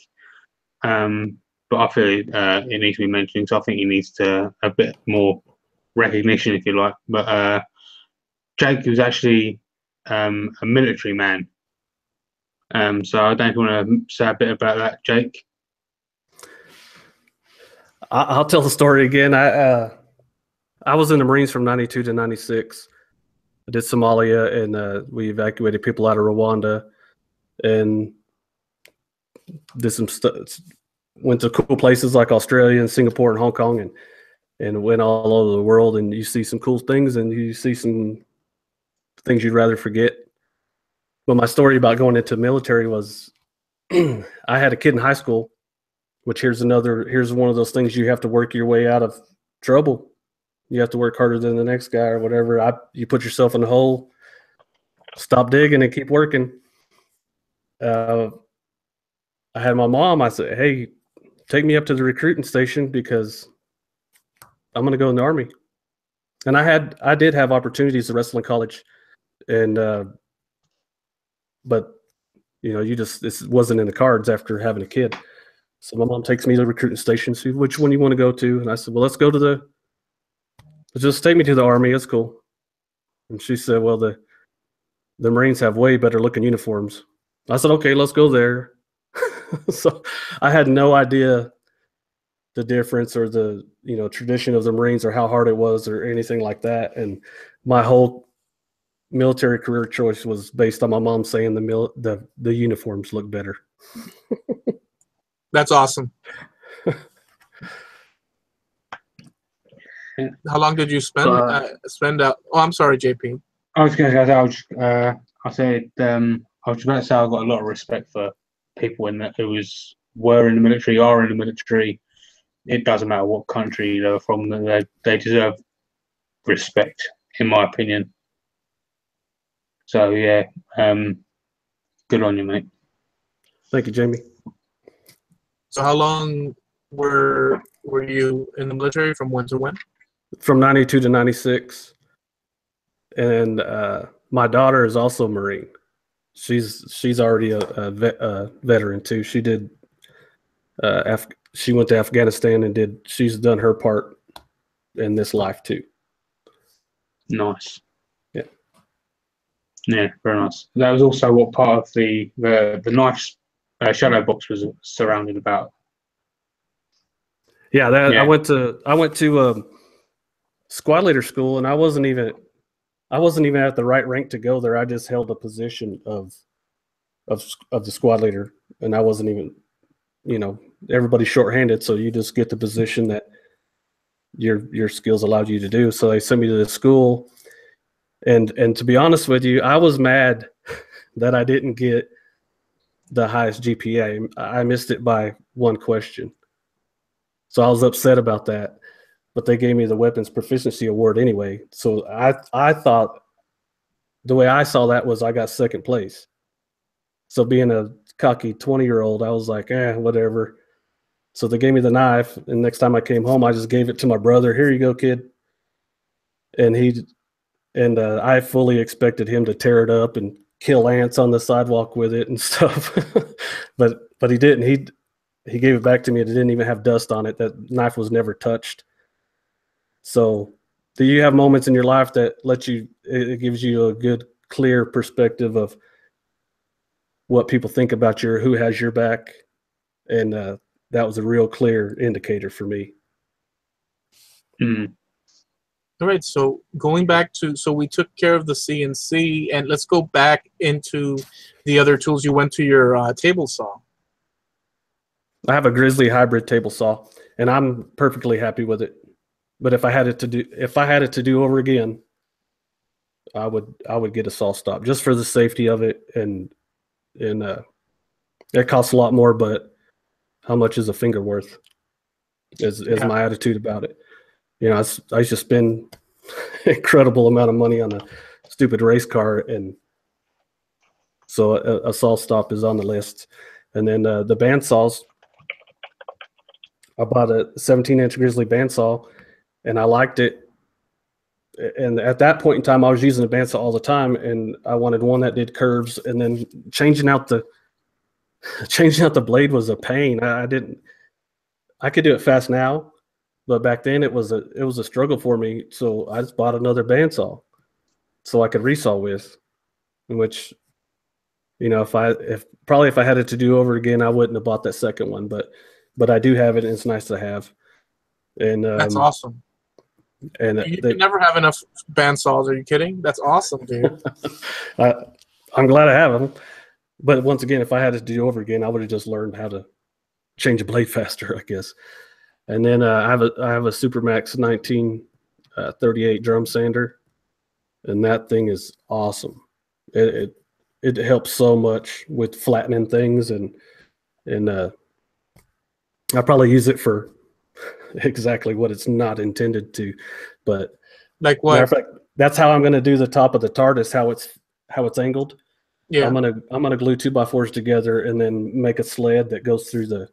but I feel it needs to be mentioned, because I think he needs a bit more recognition, if you like. But Jake was actually a military man, so I don't know if you want to say a bit about that, Jake. I'll tell the story again. I was in the Marines from 92 to 96. I did Somalia, and we evacuated people out of Rwanda, and did some stuff. Went to cool places like Australia and Singapore and Hong Kong, and went all over the world. And you see some cool things, and you see some things you'd rather forget. But my story about going into military was, I had a kid in high school, which here's one of those things you have to work your way out of trouble. You have to work harder than the next guy or whatever. You put yourself in a hole, stop digging, and keep working. I had my mom. I said, "Hey, take me up to the recruiting station, because I'm going to go in the Army." And I did have opportunities at wrestling college, and but this wasn't in the cards after having a kid. So my mom takes me to the recruiting station, see which one you want to go to, and I said, "Well, let's just take me to the Army. It's cool." And she said, "Well, the Marines have way better looking uniforms." I said, "Okay, let's go there." So I had no idea the difference or the tradition of the Marines, or how hard it was, or anything like that. And my whole military career choice was based on my mom saying the uniforms look better. That's awesome. How long did you spend out? Oh, I'm sorry, JP. I was going to say, I was about to say, I've got a lot of respect for people who were in the military, are in the military. It doesn't matter what country they're from; they deserve respect, in my opinion. So yeah, good on you, mate. Thank you, Jamie. So how long were you in the military? From when to when? From 92 to 96. And my daughter is also a Marine. She's already a veteran too. She did she went to Afghanistan and she's done her part in this life too. Nice. Yeah. Yeah, very nice. That was also what part of the knife shadow box was surrounded about. Yeah, I went to squad leader school, and I wasn't even at the right rank to go there. I just held a position of the squad leader, and I wasn't even, everybody's shorthanded, so you just get the position that your skills allowed you to do. So they sent me to the school, and to be honest with you, I was mad that I didn't get the highest GPA. I missed it by one question, so I was upset about that. But they gave me the weapons proficiency award anyway. So I thought the way I saw that was I got second place. So being a cocky 20-year-old, I was like, whatever. So they gave me the knife, and next time I came home, I just gave it to my brother. Here you go, kid. And I fully expected him to tear it up and kill ants on the sidewalk with it and stuff. but he didn't. He gave it back to me. It didn't even have dust on it. That knife was never touched. So do you have moments in your life that it gives you a good, clear perspective of what people think about who has your back? And that was a real clear indicator for me. Mm. All right, so going back so we took care of the CNC, and let's go back into the other tools. You went to your table saw. I have a Grizzly hybrid table saw, and I'm perfectly happy with it. But if I had it to do over again, I would get a saw stop just for the safety of it, and it costs a lot more, but how much is a finger worth? Is my attitude about it. I used to spend incredible amount of money on a stupid race car, and so a saw stop is on the list. And then the bandsaws, I bought a 17-inch Grizzly bandsaw, and I liked it. And at that point in time, I was using the bandsaw all the time, and I wanted one that did curves. And then changing out the blade was a pain. I could do it fast now, but back then it was a struggle for me. So I just bought another bandsaw so I could resaw with. In which, if I had it to do over again, I wouldn't have bought that second one. But I do have it, and it's nice to have. And that's awesome. And you never have enough bandsaws. Are you kidding? That's awesome, dude. I'm glad I have them. But once again, if I had to do over again, I would have just learned how to change a blade faster, I guess. And then I have a Supermax 1938 drum sander, and that thing is awesome. It helps so much with flattening things, and I probably use it for exactly what it's not intended to. But like what? Matter of fact, that's how I'm going to do the top of the TARDIS. How it's angled. Yeah, I'm gonna glue 2x4s together and then make a sled that goes through the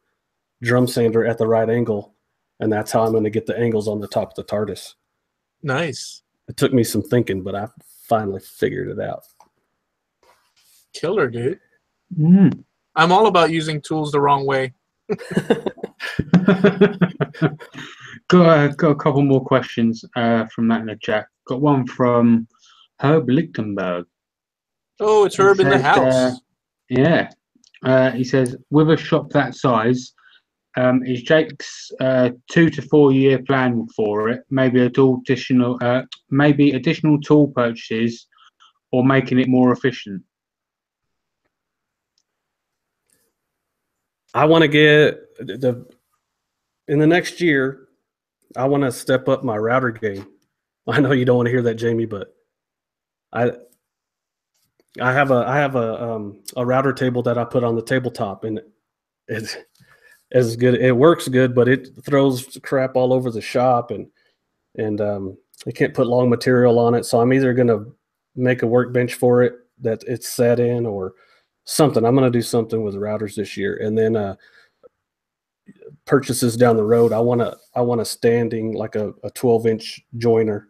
drum sander at the right angle, and that's how I'm gonna get the angles on the top of the TARDIS. Nice. It took me some thinking, but I finally figured it out. Killer, dude. Mm. I'm all about using tools the wrong way. Got a couple more questions from that in the chat. Got one from Herb Lichtenberg. Oh, it's Herb in the house. Yeah. He says, with a shop that size, is Jake's 2 to 4 year plan for it? Maybe additional tool purchases, or making it more efficient? I want to get in the next year. I want to step up my router game. I know you don't want to hear that, Jamie, but I have a router table that I put on the tabletop, and it's good. It works good, but it throws crap all over the shop, and I can't put long material on it. So I'm either going to make a workbench for it that it's set in, or something. I'm going to do something with routers this year, and then purchases down the road. I want a standing like a 12-inch joiner,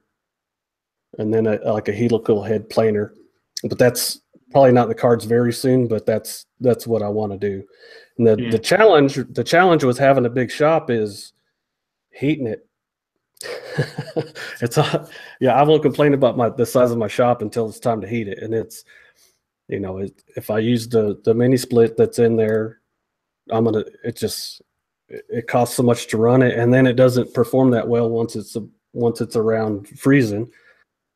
and then like a helical head planer. But that's probably not in the cards very soon. But that's what I want to do. And the challenge with having a big shop is heating it. I won't complain about the size of my shop until it's time to heat it, and it's if I use the mini split that's in there, it costs so much to run it, and then it doesn't perform that well once it's around freezing,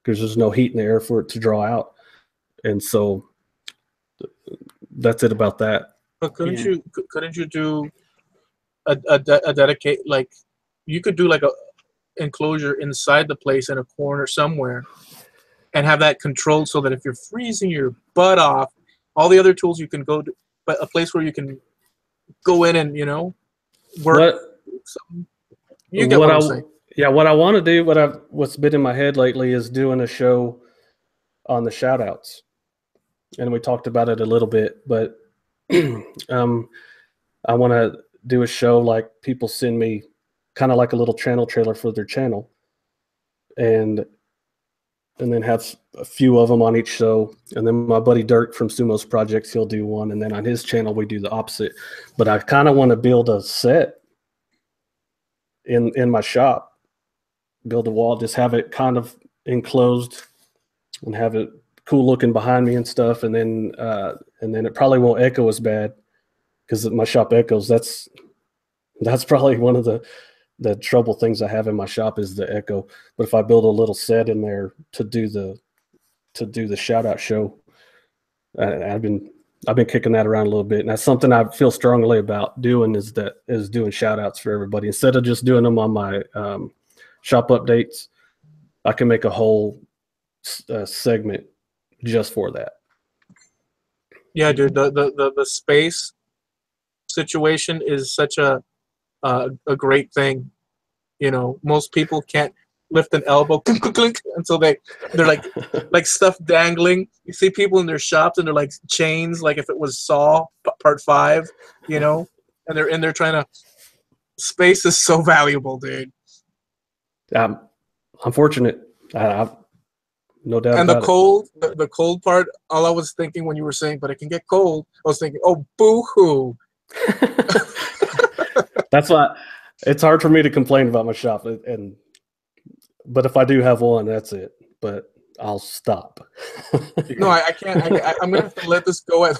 because there's no heat in the air for it to draw out. And so that's it about that. But couldn't you do a dedicate, like you could do like a enclosure inside the place in a corner somewhere and have that controlled so that if you're freezing your butt off, all the other tools you can go to, but a place where you can go in and work. You get what I'm saying. Yeah, what I want to do, what's been in my head lately is doing a show on the shout outs. And we talked about it a little bit, but I want to do a show like people send me kind of like a little channel trailer for their channel, and then have a few of them on each show. And then my buddy Dirk from Sumo's Projects, he'll do one, and then on his channel we do the opposite. But I kind of want to build a set in my shop, build a wall, just have it kind of enclosed and have it cool looking behind me and stuff, and then it probably won't echo as bad, because my shop echoes. That's probably one of the trouble things I have in my shop is the echo. But if I build a little set in there to do the shout out show, I've been kicking that around a little bit, and that's something I feel strongly about doing, is doing shout outs for everybody instead of just doing them on my shop updates. I can make a whole segment just for that. Yeah, dude, the space situation is such a great thing. Most people can't lift an elbow clink, clink, clink, until they're like stuff dangling. You see people in their shops and they're like chains, like if it was Saw Part 5, and they're in there trying to. Space is so valuable, dude. I'm fortunate. No doubt. And the cold part, all I was thinking when you were saying, but it can get cold, I was thinking, oh, boo-hoo. That's why it's hard for me to complain about my shop, but if I do have one, that's it. But I'll stop. No, I can't. I'm gonna have to let this go. I'm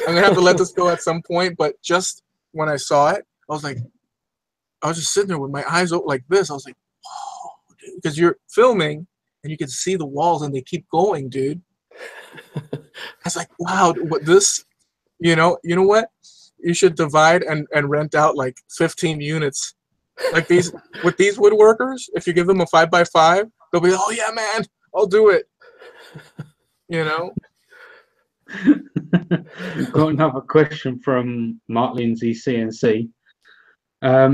gonna have to let this go at some point. But just when I saw it, I was just sitting there with my eyes open like this. I was like, whoa, dude, because you're filming and you can see the walls and they keep going, dude. I was like, wow, what this? You know what? You should divide and rent out like 15 units. Like these, with these woodworkers, if you give them a 5x5, they'll be, oh yeah, man, I'll do it. Got another question from Mark Lindsay, CNC.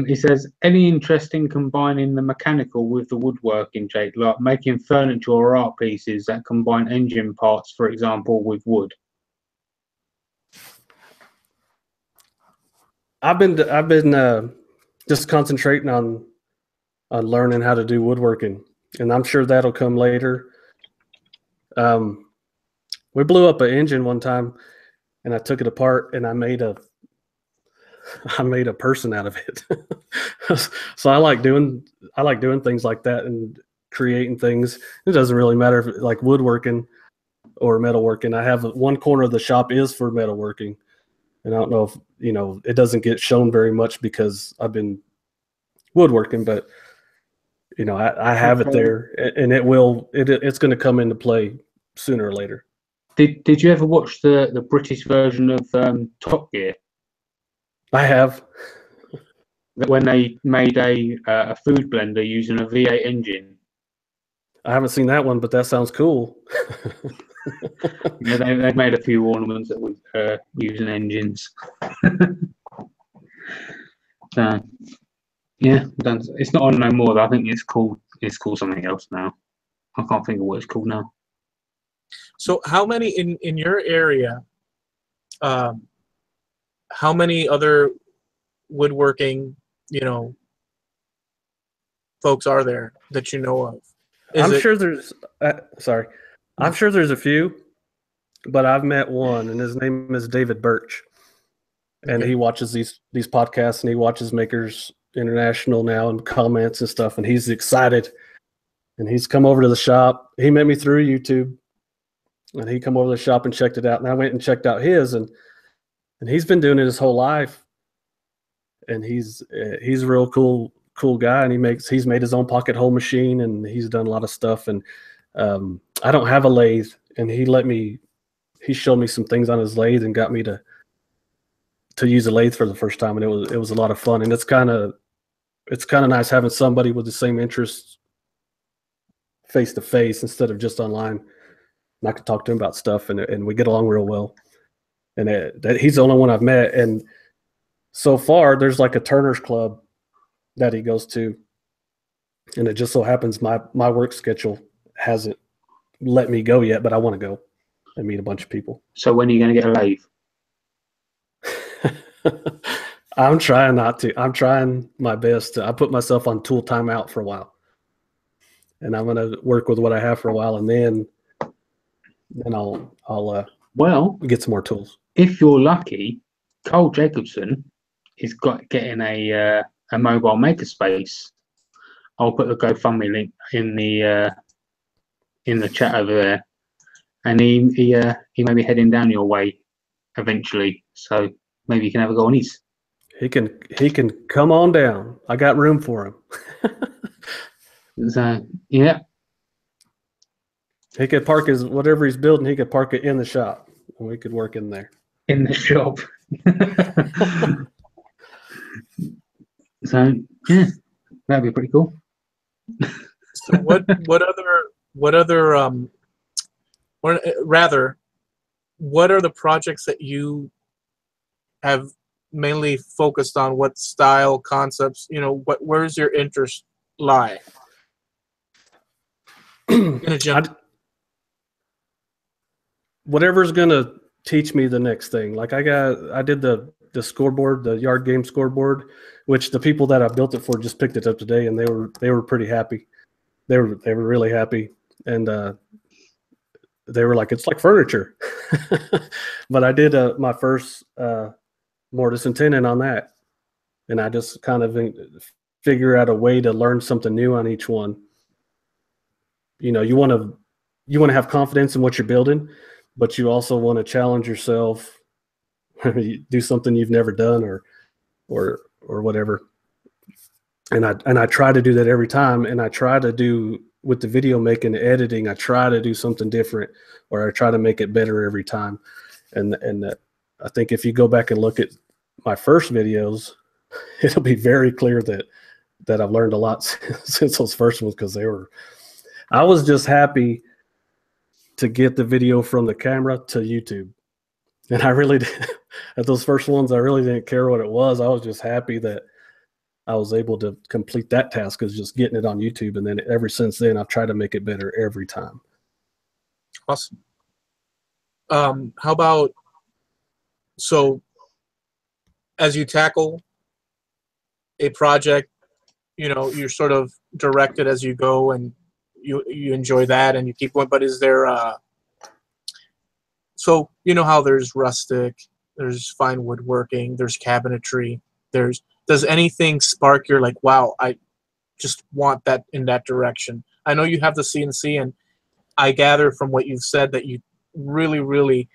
He says, any interest in combining the mechanical with the woodworking, Jake, like making furniture or art pieces that combine engine parts, for example, with wood? I've been just concentrating on learning how to do woodworking, and I'm sure that'll come later. We blew up an engine one time, and I took it apart, and I made a person out of it. So I like doing things like that and creating things. It doesn't really matter if like woodworking or metalworking. I have one corner of the shop is for metalworking, and I don't know if it doesn't get shown very much because I've been woodworking, but I have it there, and it's going to come into play sooner or later. Did you ever watch the British version of Top Gear? I have. When they made a food blender using a V8 engine. I haven't seen that one, but that sounds cool. Yeah, they made a few ornaments that were using engines. So, yeah, it's not on no more. Though. I think it's called something else now. I can't think of what it's called now. So how many in your area How many other woodworking, folks are there that you know of? I'm sure there's I'm sure there's a few, but I've met one, and his name is David Birch, and Okay. he watches these podcasts, and he watches Makers International now and comments and stuff, and he's excited, and he's come over to the shop. He met me through YouTube, and he come over to the shop and checked it out, and I went and checked out his, and he's been doing it his whole life, and he's a real cool guy, and he's made his own pocket hole machine, and he's done a lot of stuff. And I don't have a lathe, and he showed me some things on his lathe and got me to use a lathe for the first time, and it was a lot of fun. And it's kind of nice having somebody with the same interests face to face instead of just online. And I could talk to him about stuff, and we get along real well. And he's the only one I've met. And so far, there's like a Turner's Club that he goes to, and it just so happens my work schedule hasn't let me go yet, but I want to go and meet a bunch of people. So when are you going to get a lathe? I'm trying not to. I'm trying my best. I put myself on tool timeout for a while, and I'm going to work with what I have for a while, and then I'll get some more tools. If you're lucky, Cole Jacobson is getting a mobile makerspace. I'll put the GoFundMe link in the chat over there, and he may be heading down your way eventually. So maybe you can have a go on his. He can come on down. I got room for him. So yeah, he could park whatever he's building. He could park it in the shop, and we could work in there. In the shop. So yeah, that'd be pretty cool. So what are the projects that you have mainly focused on? What style, concepts, where's your interest lie? Whatever's gonna teach me the next thing. Like I did the scoreboard, the yard game scoreboard, which the people that I built it for just picked it up today, and they were pretty happy. They were really happy, and they were like, it's like furniture. But I did my first mortise and tenon on that, and I just kind of figure out a way to learn something new on each one. You want to have confidence in what you're building, but you also want to challenge yourself, do something you've never done or whatever. And I try to do that every time, and I try to do with the video making and editing, I try to do something different, or I try to make it better every time. And I think if you go back and look at my first videos, it'll be very clear that I've learned a lot since those first ones, because I was just happy to get the video from the camera to YouTube. And I really did. At those first ones, I really didn't care what it was. I was just happy that I was able to complete that task, is just getting it on YouTube. And then ever since then, I've tried to make it better every time. Awesome. How about, so as you tackle a project, you're sort of directed as you go, and you enjoy that and you keep going, but is there so how there's rustic, there's fine woodworking, there's cabinetry, does anything spark your like, wow, I just want that in that direction? I know you have the CNC, and I gather from what you've said that you really, really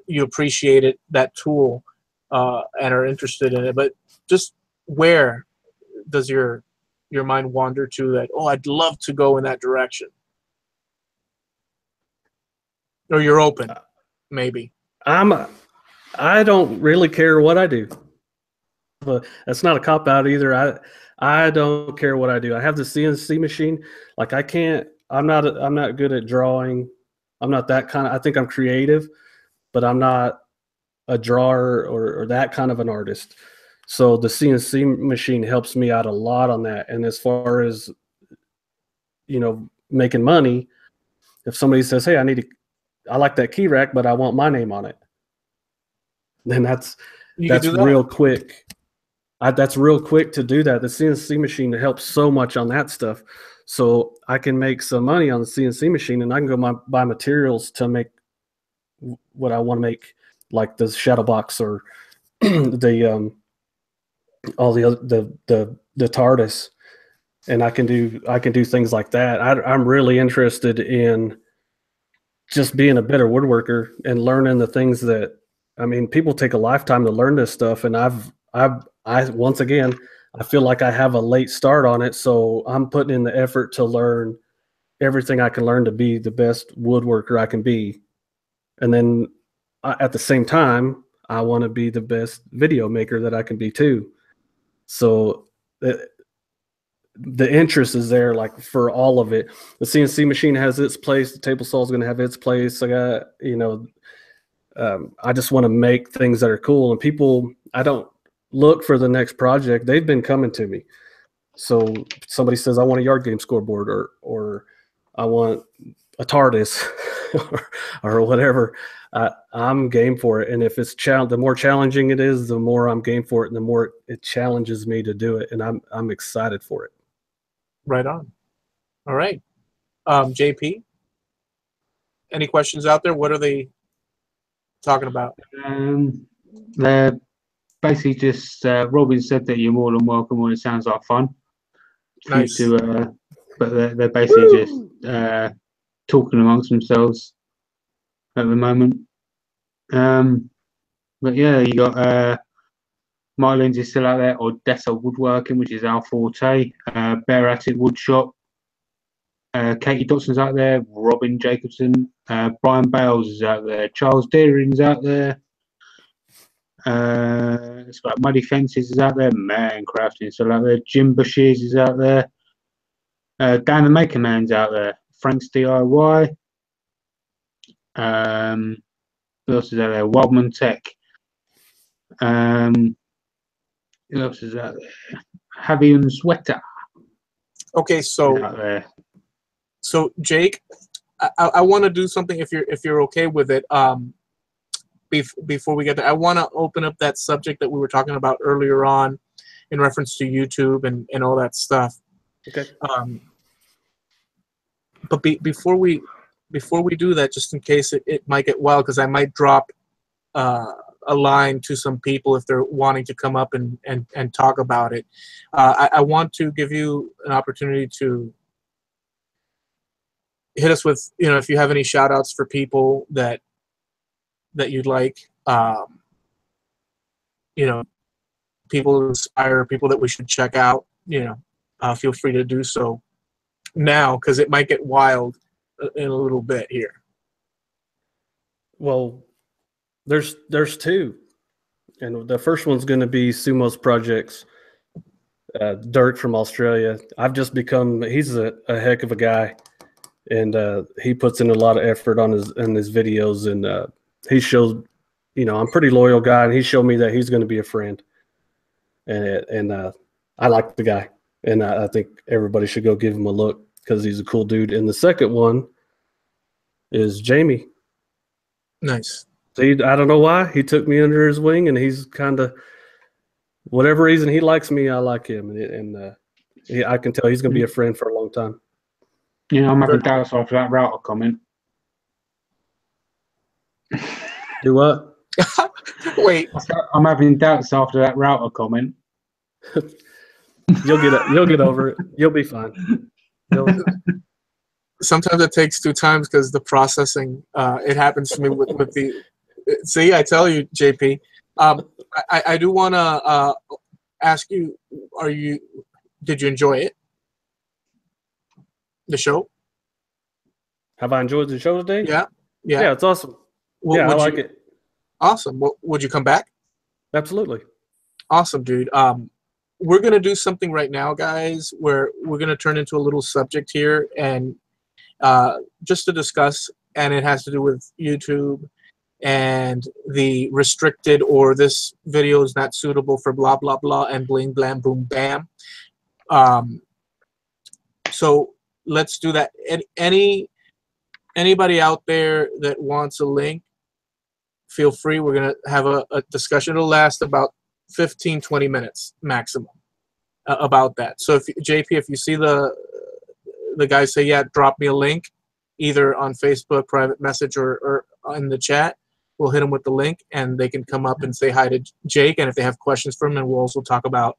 you appreciate that tool and are interested in it. But just where does your mind wander to that, oh, I'd love to go in that direction? Or you're open, maybe? I don't really care what I do. But that's not a cop-out either. I don't care what I do. I have the CNC machine. Like I'm not good at drawing. I'm not that kind of, I think I'm creative, but I'm not a drawer or that kind of an artist. So the CNC machine helps me out a lot on that. And as far as, making money, if somebody says, hey, I like that key rack, but I want my name on it, then that's You can do that. real quick. That's real quick to do that. The CNC machine helps so much on that stuff. So I can make some money on the CNC machine, and I can go buy materials to make what I want to make, like the shadow box or the all the other the TARDIS, and I can do things like that. I'm really interested in just being a better woodworker and learning the things that, I mean, people take a lifetime to learn this stuff, and I once again, I feel like I have a late start on it, so I'm putting in the effort to learn everything I can learn to be the best woodworker I can be. And then at the same time, I want to be the best video maker that I can be too. So the interest is there, like, for all of it. The CNC machine has its place. The table saw is going to have its place. I got, I just want to make things that are cool. And people, I don't look for the next project. They've been coming to me. So somebody says, I want a yard game scoreboard, or I want a TARDIS or whatever. I'm game for it. And if it's the more challenging it is, the more I'm game for it, and the more it challenges me to do it. And I'm excited for it. Right on. All right. JP, any questions out there? What are they talking about? They're basically just Robin said that you're more than welcome when it sounds like fun. Nice. But they're basically just talking amongst themselves at the moment. But yeah, you got Mike Lindsay's still out there, Odessa Woodworking, which is our forte. Bare Attic Woodshop. Katie Dotson's out there. Robin Jacobson. Brian Bales is out there. Charles Deering's out there. It's got Muddy Fences is out there. Man Crafting is still out there. Jim Bushes is out there. Dan the Maker Man's out there. Frank's DIY. Who else is out there? Wildman Tech. Who else is out there? Javier Sweater. Okay, so out there. So Jake, I want to do something, if you're okay with it. Before we get there, I want to open up that subject that we were talking about earlier on, in reference to YouTube and all that stuff. Okay. But before we do that, just in case it might get wild, because I might drop a line to some people if they're wanting to come up and talk about it. I want to give you an opportunity to hit us with, if you have any shout outs for people that you'd like, people who inspire, people that we should check out, feel free to do so now, because it might get wild in a little bit here. Well, there's two, and the first one's going to be Sumo's Projects. Dirk from Australia. I've just become, he's a heck of a guy, and he puts in a lot of effort on his videos, and he shows, I'm a pretty loyal guy, and he showed me that he's going to be a friend, and I like the guy, and I think everybody should go give him a look, because he's a cool dude. And the second one is Jamie. Nice. I don't know why he took me under his wing, and he's kind of, whatever reason he likes me, I like him, and I can tell he's going to be a friend for a long time. I'm having doubts after that router comment. Do what? Wait. I'm having doubts after that router comment. You'll get over it. You'll be fine. Sometimes it takes 2 times because the processing. It happens to me with the. See, I tell you, JP. I do want to ask you: did you enjoy it? The show? Have I enjoyed the show today? Yeah, it's awesome. Well, I like it. Awesome. Well, would you come back? Absolutely. Awesome, dude. We're gonna do something right now, guys, where we're gonna turn into a little subject here, and just to discuss, and it has to do with YouTube and the restricted, or this video is not suitable for blah blah blah and bling blam boom bam. So let's do that. And anybody out there that wants a link feel free. We're going to have a discussion. It'll last about 15, 20 minutes maximum about that. So, JP, if you see the guy say, yeah, drop me a link, either on Facebook, private message, or in the chat, we'll hit them with the link, and they can come up and say hi to Jake. And if they have questions for him, and we'll also talk about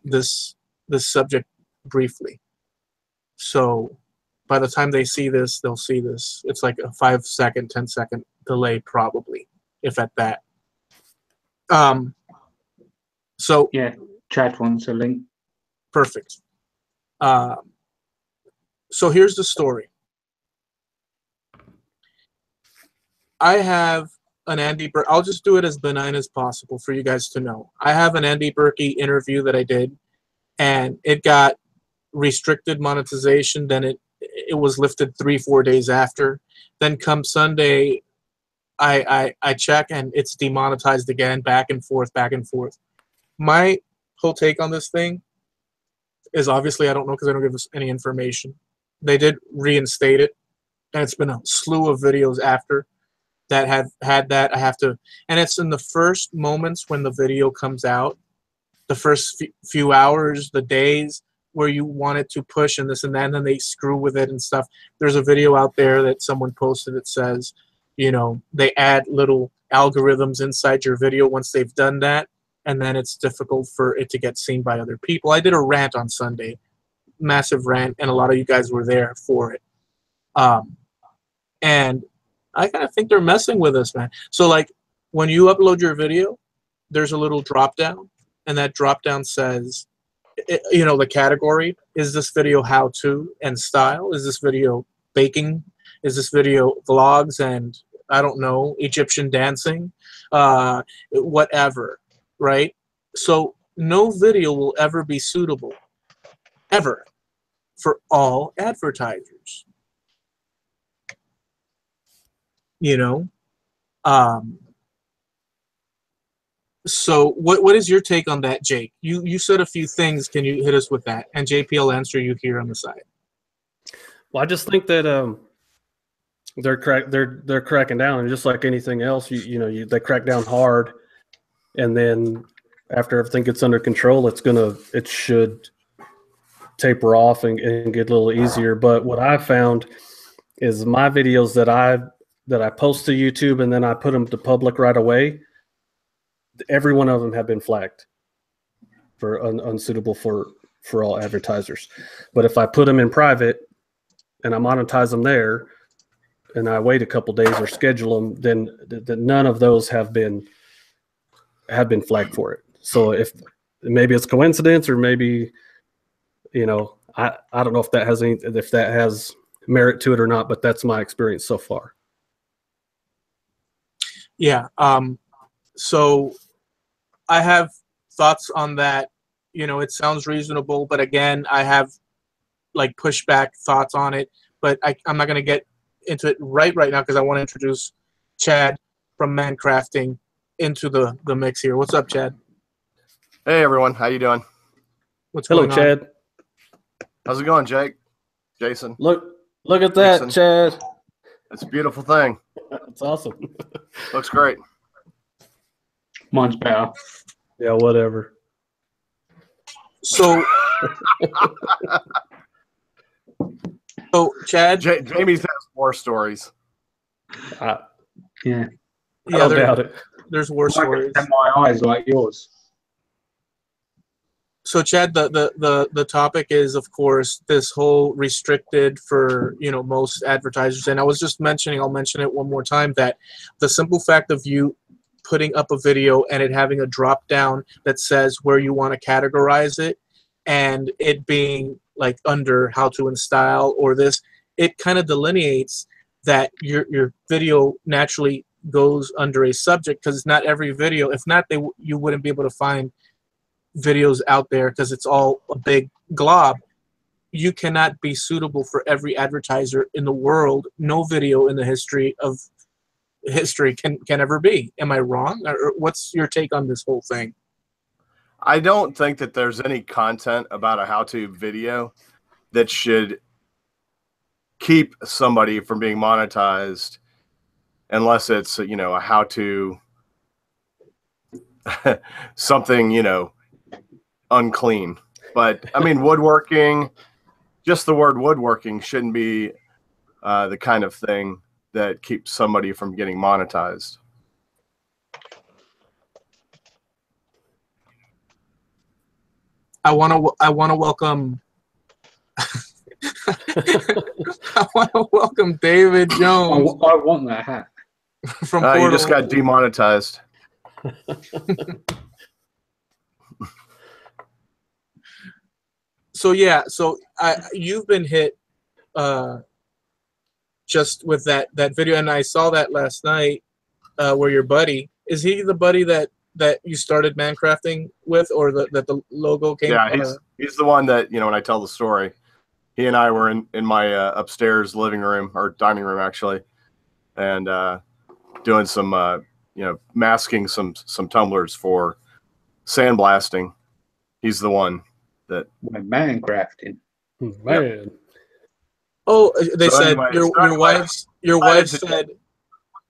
this subject briefly. So by the time they see this, they'll see this. It's like a 5-second, 10-second delay, probably, if at that. So Yeah, chat wants a link. perfect. So here's the story. I have an Andy Burke. I'll just do it as benign as possible for you guys to know. I have an Andy Burke interview that I did, and it got restricted monetization. Then it was lifted 3-4 days after. Then come Sunday, I check, and it's demonetized again, back and forth, back and forth. My whole take on this thing is, obviously I don't know, because they don't give us any information. They did reinstate it, and it's been a slew of videos after that have had that. I have to, and it's in the first moments when the video comes out, the first few hours, the days where you want it to push and this and that, and then they screw with it and stuff. There's a video out there that someone posted that says, you know, they add little algorithms inside your video once they've done that, and then it's difficult for it to get seen by other people. I did a rant on Sunday, massive rant, and a lot of you guys were there for it. And I kind of think they're messing with us, man. So, like, when you upload your video, there's a little drop down, and that drop down says, you know, the category. Is this video how to and style? Is this video baking? Is this video vlogs and, I don't know, Egyptian dancing? Whatever, right? So no video will ever be suitable, ever, for all advertisers. You know? So what is your take on that, Jake? You said a few things. Can you hit us with that? And JP will answer you here on the side. Well, I just think that they're cracking down, and just like anything else, they crack down hard, and then after everything gets under control, it should taper off and get a little easier. But what I found is my videos that I post to YouTube and then I put them to public right away, every one of them have been flagged for unsuitable for all advertisers. But if I put them in private and I monetize them there, and I wait a couple days or schedule them, then none of those have been flagged for it. So if maybe it's coincidence, or maybe, I don't know if that has merit to it or not, but that's my experience so far. Yeah. So I have thoughts on that. It sounds reasonable, but again, I have like pushback thoughts on it, but I'm not going to get into it right now because I want to introduce Chad from Mancrafting into the mix here. What's up, Chad? Hey everyone, how you doing? Hello, Chad. How's it going, Jake? Jason? Look at that, Jason. Chad. It's a beautiful thing. That's awesome. Looks great. Mine's better. Yeah, whatever. So, Chad, Jamie has more stories. Yeah. Yeah, I don't doubt it. There's worse stories. And my eyes like yours. So, Chad, the topic is, of course, this whole restricted for most advertisers. And I was just mentioning, I'll mention it one more time, that the simple fact of you putting up a video and it having a drop down that says where you want to categorize it, and it being like under how to and style or this, it kind of delineates that your video naturally goes under a subject, because not every video, if not, you wouldn't be able to find videos out there because it's all a big glob. You cannot be suitable for every advertiser in the world. No video in the history can ever be. Am I wrong? Or what's your take on this whole thing? I don't think that there's any content about a how-to video that should keep somebody from being monetized unless it's, you know, a how-to something, you know, unclean. But I mean, woodworking, just the word woodworking shouldn't be the kind of thing that keeps somebody from getting monetized. I want to welcome I want to welcome David Jones I want that hat. from You just Portal. got demonetized. So yeah, so you've been hit just with that video, and I saw that last night where your buddy, is he the buddy that you started Mancrafting with, or that the logo came? Yeah, he's the one that, you know, when I tell the story, he and I were in my upstairs living room, or dining room actually, and doing some you know, masking some tumblers for sandblasting. He's the one that Man crafting. Man. Yep. Oh, they So said anyway, your wife said.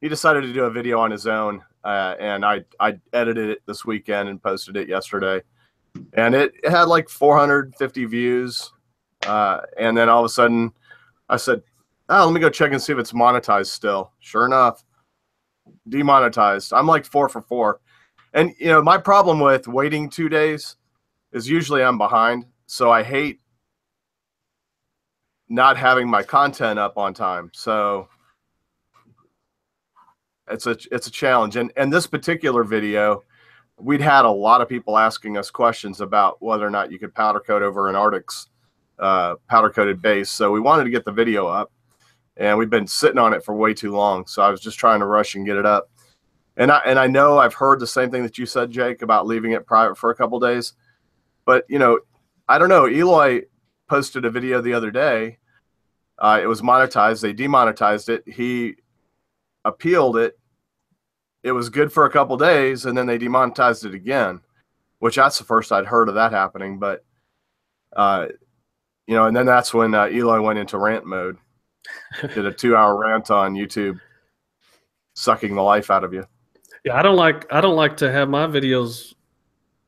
he decided to do a video on his own, and I edited it this weekend and posted it yesterday, and it had like 450 views, and then all of a sudden I said, oh, let me go check and see if it's monetized still. Sure enough, demonetized. I'm like 4 for 4. And you know, my problem with waiting 2 days is usually I'm behind, so I hate not having my content up on time. So it's a challenge. And this particular video, we'd had a lot of people asking us questions about whether or not you could powder coat over an Arctic's powder coated base. So we wanted to get the video up, and we've been sitting on it for way too long. So I was just trying to rush and get it up. And I know I've heard the same thing that you said, Jake, about leaving it private for a couple days. But, you know, I don't know. Eloy posted a video the other day. It was monetized. They demonetized it. He appealed it. It was good for a couple days, and then they demonetized it again, which that's the first I'd heard of that happening. But, you know, and then that's when Eloy went into rant mode, did a 2-hour rant on YouTube, sucking the life out of you. Yeah, I don't like to have my videos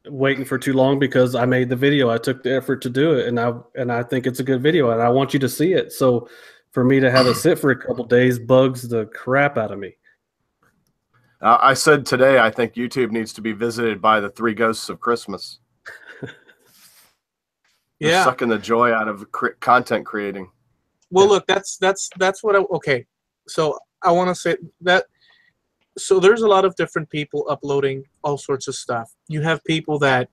waiting for too long, because I made the video. I took the effort to do it, and I think it's a good video, and I want you to see it. So for me to have it sit for a couple days bugs the crap out of me. I said today I think YouTube needs to be visited by the 3 ghosts of Christmas. Yeah, sucking the joy out of content creating. well, look, that's what okay. So I want to say that. So there's a lot of different people uploading all sorts of stuff. You have people that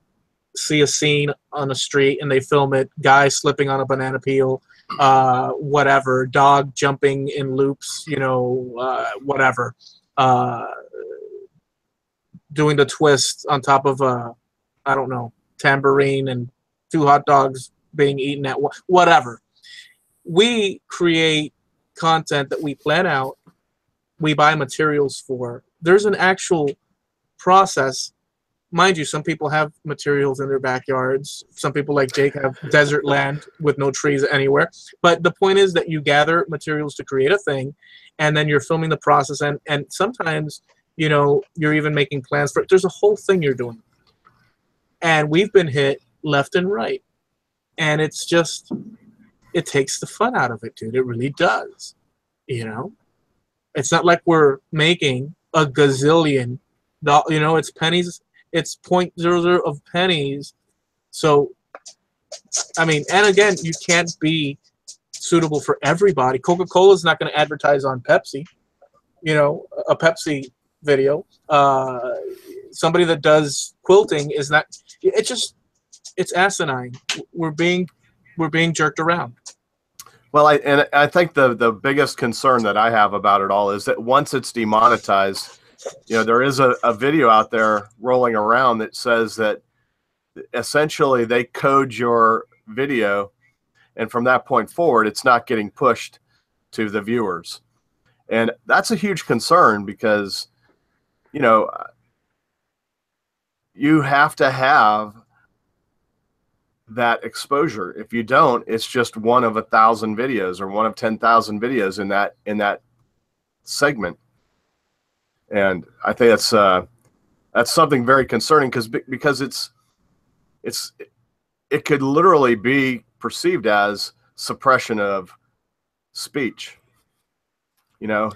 see a scene on a street and they film it, guy slipping on a banana peel, whatever, dog jumping in loops, you know, whatever, doing the twist on top of a, I don't know, tambourine, and 2 hot dogs being eaten at whatever. We create content that we plan out. We buy materials for. There's an actual process. Mind you, some people have materials in their backyards. Some people, like Jake, have desert land with no trees anywhere. But the point is that you gather materials to create a thing, and then you're filming the process. And sometimes, you know, you're even making plans for it. There's a whole thing you're doing. And we've been hit left and right. And it's just, it takes the fun out of it, dude. It really does. You know? It's not like we're making a gazillion, you know, it's pennies, it's 0.00 of pennies. So, I mean, and again, you can't be suitable for everybody. Coca-Cola is not going to advertise on Pepsi, you know, a Pepsi video. Somebody that does quilting is not, it's asinine. We're being jerked around. Well, I think the biggest concern that I have about it all is that once it's demonetized, you know, there is a video out there rolling around that says that essentially they code your video, and from that point forward, it's not getting pushed to the viewers. And that's a huge concern because, you know, you have to have that exposure. If you don't, it's just one of 1,000 videos or one of 10,000 videos in that segment. And I think that's something very concerning because it could literally be perceived as suppression of speech. You know,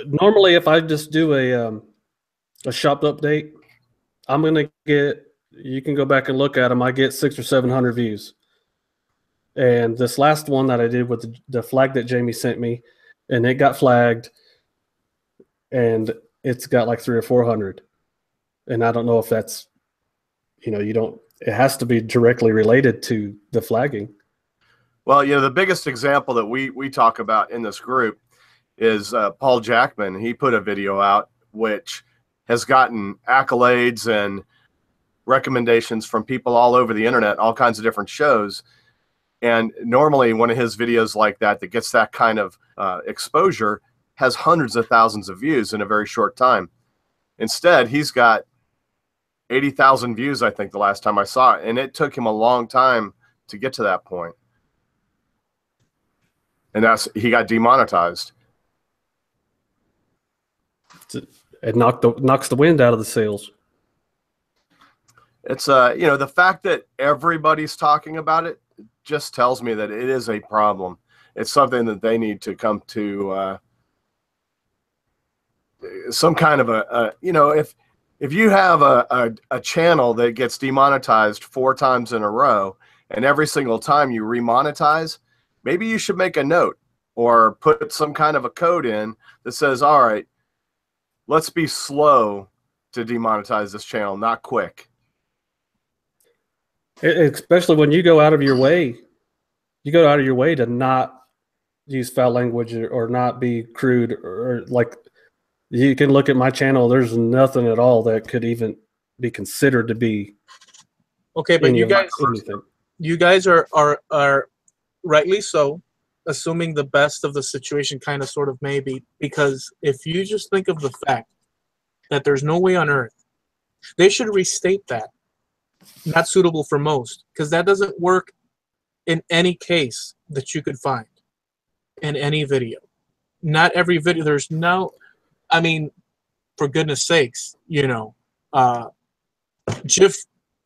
Normally, if I just do a shop update, I'm gonna get. You can go back and look at them. I get 600 or 700 views. And this last one that I did with the flag that Jamie sent me, and it got flagged, and it's got like 300 or 400. And I don't know if that's, it has to be directly related to the flagging. well, the biggest example that we talk about in this group is Paul Jackman. He put a video out which has gotten accolades and recommendations from people all over the internet, all kinds of different shows. And normally one of his videos like that gets that kind of exposure has hundreds of thousands of views in a very short time. Instead, he's got 80,000 views, I think, the last time I saw it. And it took him a long time to get to that point. And he got demonetized. It knocks the wind out of the sails. It's the fact that everybody's talking about it just tells me that it is a problem. It's something that they need to come to some kind of if you have a channel that gets demonetized 4 times in a row, and every single time you remonetize, maybe you should make a note or put some kind of a code in that says, all right, let's be slow to demonetize this channel, not quick. Especially when you go out of your way. You go out of your way to not use foul language or not be crude, or like, you can look at my channel. There's nothing at all that could even be considered to be. Okay, but you guys are rightly so assuming the best of the situation, kind of, sort of, maybe, because if you just think of the fact that there's no way on earth, they should restate that. Not suitable for most, because that doesn't work in any case that you could find in any video. Not every video. There's no, I mean, for goodness sakes, Jif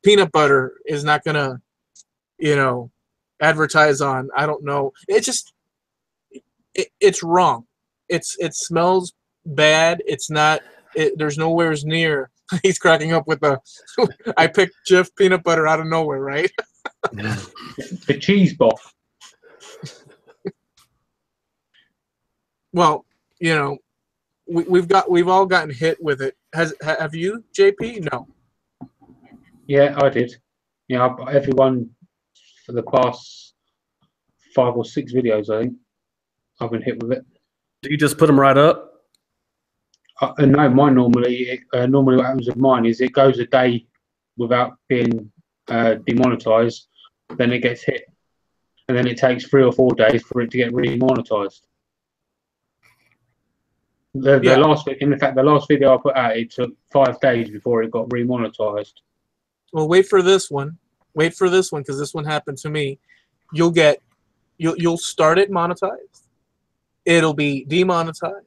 peanut butter is not gonna, advertise on, I don't know. It just, it's wrong. It smells bad. It's not. There's nowhere near. He's cracking up with I picked Jif peanut butter out of nowhere, right? The cheese ball. Well, we've all gotten hit with it. Have you, JP? No. Yeah, I did. Everyone for the past 5 or 6 videos, I think, I've been hit with it. Do you just put them right up? No, mine normally what happens with mine is it goes a day without being demonetized, then it gets hit, and then it takes 3 or 4 days for it to get remonetized. The last video I put out, it took 5 days before it got remonetized. Well, wait for this one. Wait for this one, because this one happened to me. You'll start it monetized. It'll be demonetized.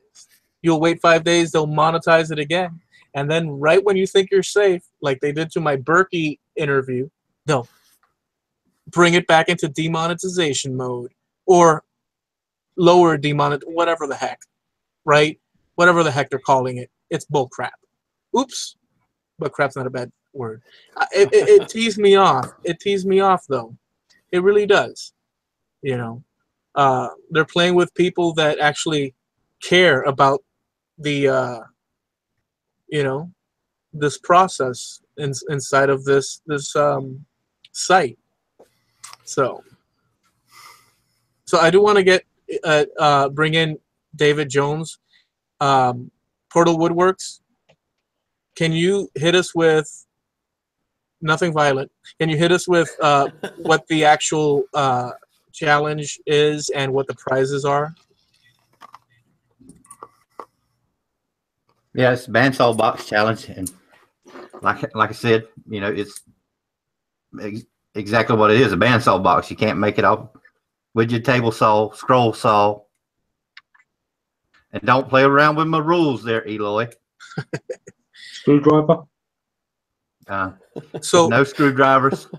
You'll wait 5 days, they'll monetize it again. And then right when you think you're safe, like they did to my Berkey interview, they'll bring it back into demonetization mode or lower whatever the heck, right? Whatever the heck they're calling it. It's bull crap. Oops. But crap's not a bad word. It teased me off. It teased me off, though. It really does. They're playing with people that actually care about the this process inside of this site. So I do want to bring in David Jones, Portal Woodworks. Can you hit us with nothing violent? Can you hit us with what the actual challenge is and what the prizes are? Yeah, it's Bandsaw Box challenge, and like I said, it's exactly what it is—a bandsaw box. You can't make it off with your table saw, scroll saw. And don't play around with my rules there, Eloy. Screwdriver. So No screwdrivers.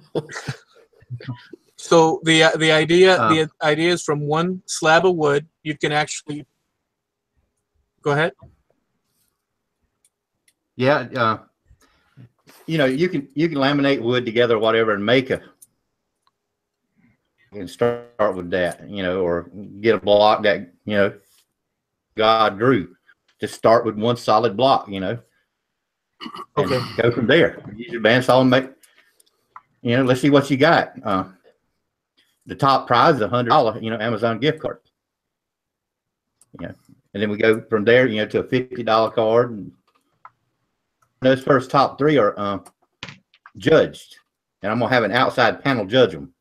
So the idea is from one slab of wood you can actually go ahead. Yeah, you know, you can laminate wood together, or whatever, and make a. You can start with that, you know, or get a block that God drew. Just start with one solid block, and Okay. go from there. Use your bandsaw and make. Let's see what you got. The top prize is $100, Amazon gift card. And then we go from there, to a $50 card. And those first top 3 are judged, and I'm gonna have an outside panel judge them.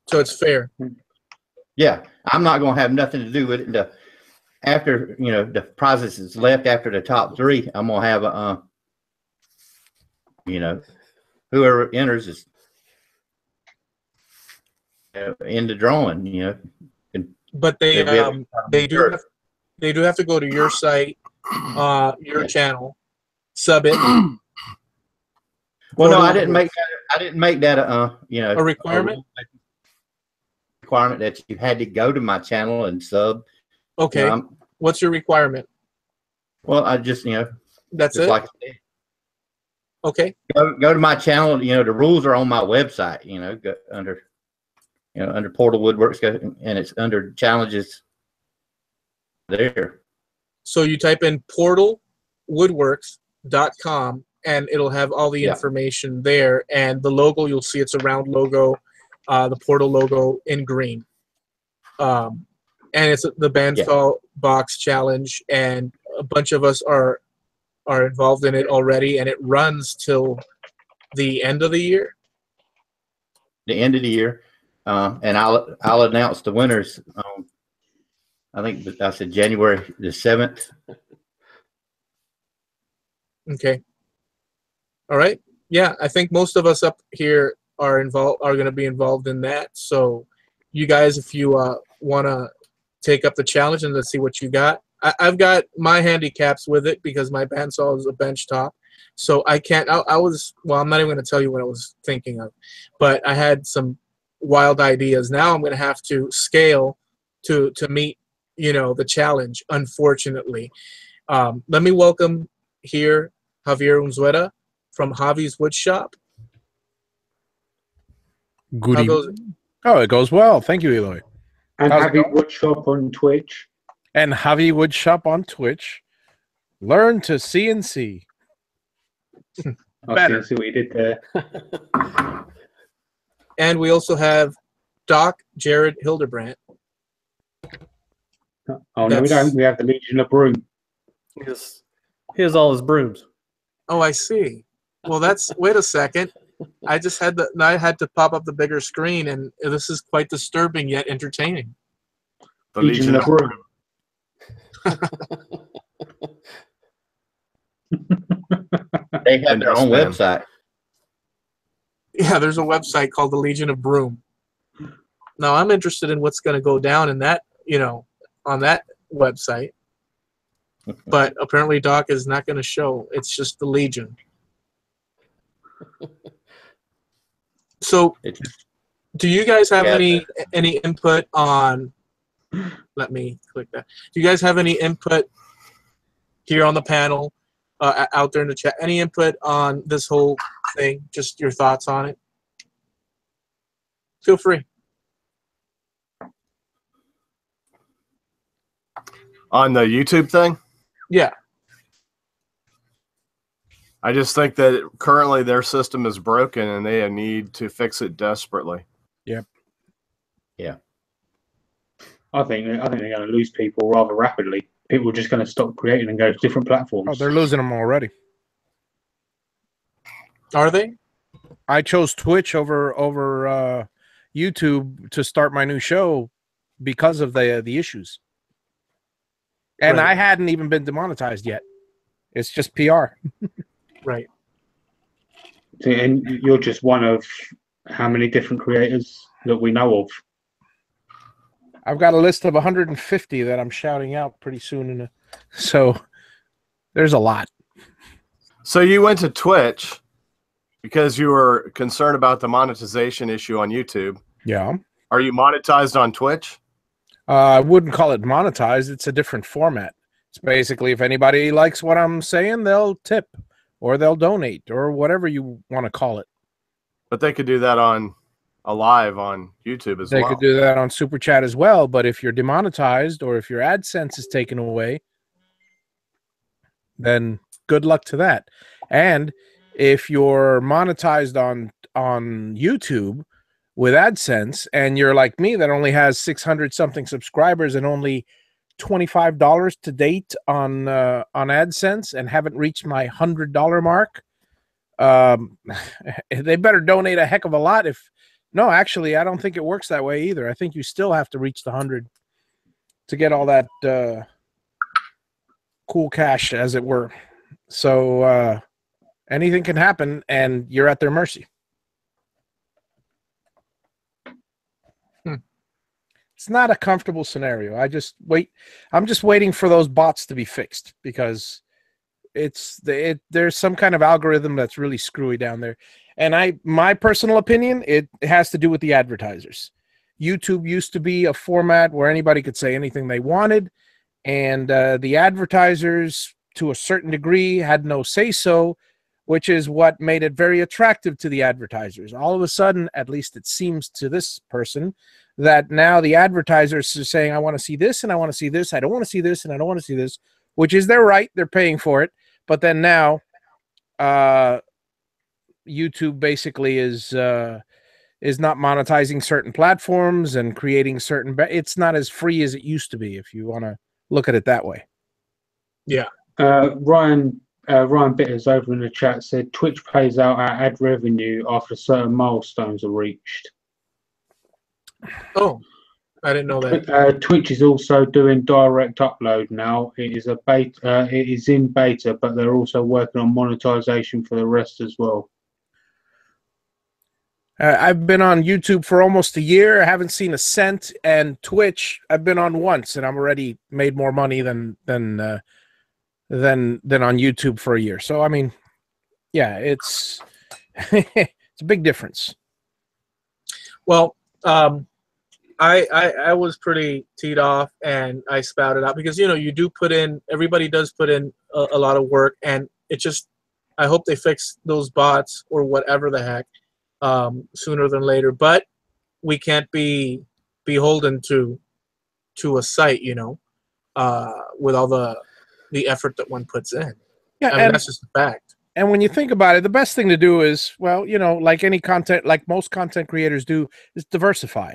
So it's fair. Yeah, I'm not gonna have nothing to do with it. After the prizes is left after the top 3, I'm gonna have a whoever enters is in the drawing. But they do have to go to your site, your channel, sub it. Well, no, I didn't make that a requirement. Requirement that you had to go to my channel and sub. Okay. What's your requirement? Well, I just that's just it. Like I said. Okay. Go to my channel. The rules are on my website. Go under Portal Woodworks, and it's under challenges there. So you type in portalwoodworks.com and it'll have all the information there. And the logo, you'll see it's a round logo, the Portal logo in green. And it's the Bandsaw Box Challenge, and a bunch of us are involved in it already, and it runs till the end of the year. The end of the year. And I'll announce the winners. I think I said January the 7th. Okay. All right. Yeah, I think most of us up here are going to be involved in that. So, you guys, if you want to take up the challenge and let's see what you got. I've got my handicaps with it because my bandsaw is a bench top, so I can't. I'm not even going to tell you what I was thinking of, but I had some wild ideas. Now I'm going to have to scale to meet the challenge, unfortunately. Let me welcome here Javier Unzueta from Javi's Wood Shop. Good How evening. goes it? Oh, it goes well. Thank you, Eloy. And How's it Happy going? Woodshop on Twitch. And Javi Wood Shop on Twitch. Learn to CNC. Better. See what you did there. And we also have Doc Jared Hildebrandt. Oh, no, we don't. We have the Legion of Broom. Here's all his brooms. Oh, I see. Well, wait a second. I had to pop up the bigger screen, and this is quite disturbing yet entertaining. The Legion of Broom. They have their own website. Yeah, there's a website called the Legion of Broom. Now, I'm interested in what's going to go down in that, on that website. But apparently Doc is not going to show. It's just the Legion. So, do you guys have any input on? Let me click that. Do you guys have any input here on the panel, out there in the chat? Any input on this whole thing? Just your thoughts on it. Feel free. On the YouTube thing? Yeah. I just think that currently their system is broken and they need to fix it desperately. Yep. Yeah. I think they're going to lose people rather rapidly. People are just going to stop creating and go to different platforms. Oh, they're losing them already. Are they? I chose Twitch over YouTube to start my new show because of the issues. And Right. I hadn't even been demonetized yet. It's just PR. Right. And you're just one of how many different creators that we know of? I've got a list of 150 that I'm shouting out pretty soon. So there's a lot. So you went to Twitch because you were concerned about the monetization issue on YouTube. Yeah. Are you monetized on Twitch? I wouldn't call it monetized. It's a different format. It's basically if anybody likes what I'm saying, they'll tip or they'll donate or whatever you want to call it. But they could do that on a live on YouTube as well. They could do that on Super Chat as well. But if you're demonetized or if your AdSense is taken away, then good luck to that. And if you're monetized on YouTube with AdSense and you're like me that only has 600 something subscribers and only $25 to date on AdSense and haven't reached my $100 mark, they better donate a heck of a lot. No, actually, I don't think it works that way either. I think you still have to reach the 100 to get all that cool cash, as it were. So anything can happen, and you're at their mercy. It's not a comfortable scenario. I'm just waiting for those bots to be fixed because there's some kind of algorithm that's really screwy down there. And my personal opinion, it has to do with the advertisers. YouTube used to be a format where anybody could say anything they wanted, and the advertisers, to a certain degree, had no say-so, which is what made it very attractive to the advertisers. All of a sudden, at least it seems to this person, that now the advertisers are saying, I want to see this and I want to see this. I don't want to see this and I don't want to see this, which is their right. They're paying for it. But then now YouTube basically is not monetizing certain platforms and creating certain... It's not as free as it used to be, if you want to look at it that way. Yeah. Ryan Bitters over in the chat said Twitch pays out our ad revenue after certain milestones are reached. Oh, I didn't know that. Twitch is also doing direct upload now. It is a beta. It is in beta, but they're also working on monetization for the rest as well. I've been on YouTube for almost a year. I haven't seen a cent, and Twitch I've been on once, and I'm already made more money than on YouTube for a year. So I mean, yeah, it's it's a big difference. Well, I was pretty teed off, and I spouted out because you do put in. Everybody does put in a lot of work, and it just. I hope they fix those bots or whatever the heck sooner than later. But we can't be beholden to a site, with all the effort that one puts in. Yeah, I mean, that's just a fact. And when you think about it, the best thing to do is, well, like any content, like most content creators do, is diversify.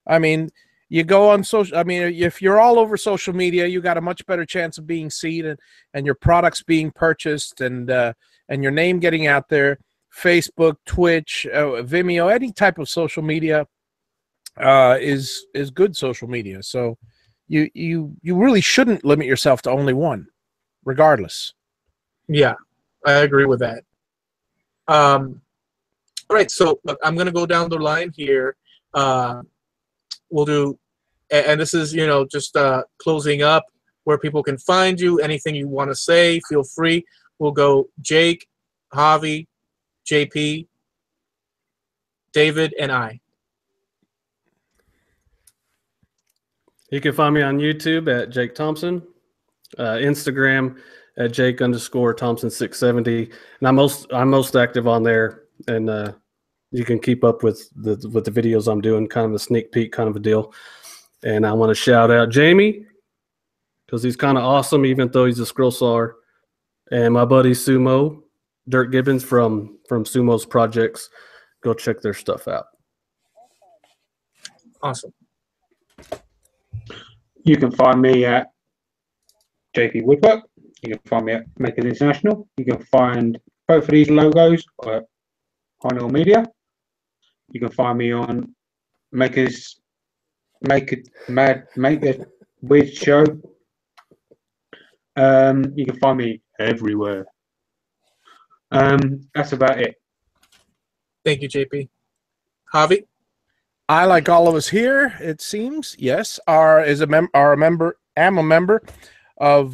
I mean, you go on social. I mean, if you're all over social media, you got a much better chance of being seen and your products being purchased and your name getting out there. Facebook, Twitch, Vimeo, any type of social media is good social media. So you really shouldn't limit yourself to only one, regardless. Yeah, I agree with that. All right, so I'm going to go down the line here. We'll do, and this is, just closing up where people can find you. Anything you want to say, feel free. We'll go Jake, Javi, JP, David, and I. You can find me on YouTube at Jake Thompson, Instagram at Jake_Thompson670, and I'm most active on there, and you can keep up with the videos I'm doing, kind of a sneak peek kind of a deal. And I want to shout out Jamie because he's kind of awesome, even though he's a scroll sawer, and my buddy Sumo, Dirk Gibbons from Sumo's Projects. Go check their stuff out. Awesome. You can find me at JP Woodwork. You can find me at Makers International. You can find both of these logos at High Media. You can find me on Make It Weird Show. You can find me everywhere. That's about it. Thank you, JP. Javi? I, like all of us here, it seems, yes, am a member of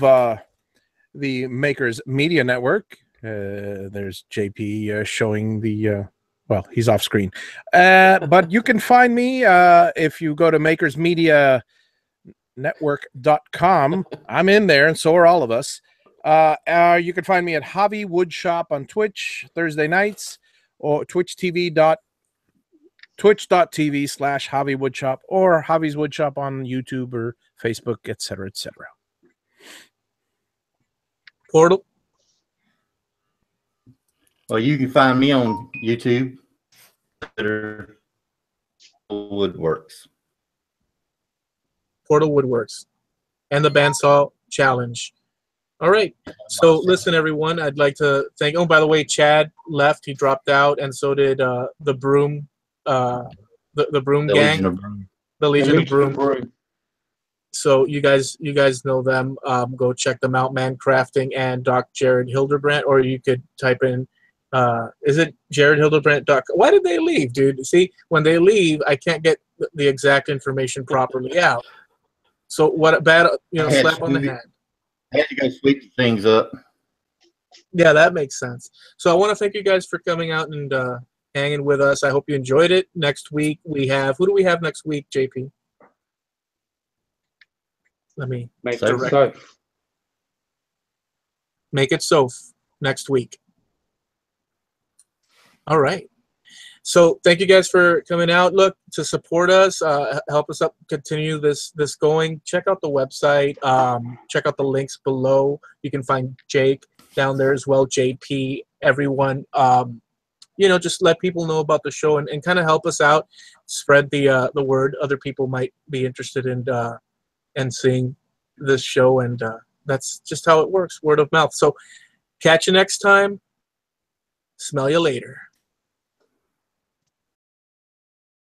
the Makers Media Network. There's JP showing the well, he's off screen. But you can find me if you go to makersmedianetwork.com. I'm in there, and so are all of us. You can find me at Javi Woodshop on Twitch Thursday nights, or twitch.tv/Javi Woodshop, or Javi's Woodshop on YouTube or Facebook, etc., etc. Portal. Well, you can find me on YouTube, Twitter, Woodworks. Portal Woodworks, and the Bandsaw Challenge. All right. So listen, everyone, I'd like to thank. Oh, by the way, Chad left. He dropped out, and so did the Broom, the Broom The gang, Legion of Broom. the Legion of Broom. So you guys know them. Go check them out, Man Crafting and Doc Jared Hildebrandt, or you could type in. Is it JaredHildebrandt.com? Why did they leave, dude? See, when they leave, I can't get the exact information properly out. So what a bad, slap on the hand. I had to go sweep things up. Yeah, that makes sense. So I want to thank you guys for coming out and hanging with us. I hope you enjoyed it. Next week we have, who do we have next week, JP? Let me Make it so. make it so next week. All right. So thank you guys for coming out. Look, to support us, help us up, continue this going. Check out the website. Check out the links below. You can find Jake down there as well, JP, everyone. Just let people know about the show and kind of help us out. Spread the word. Other people might be interested in and seeing this show, and that's just how it works, word of mouth. So catch you next time. Smell you later.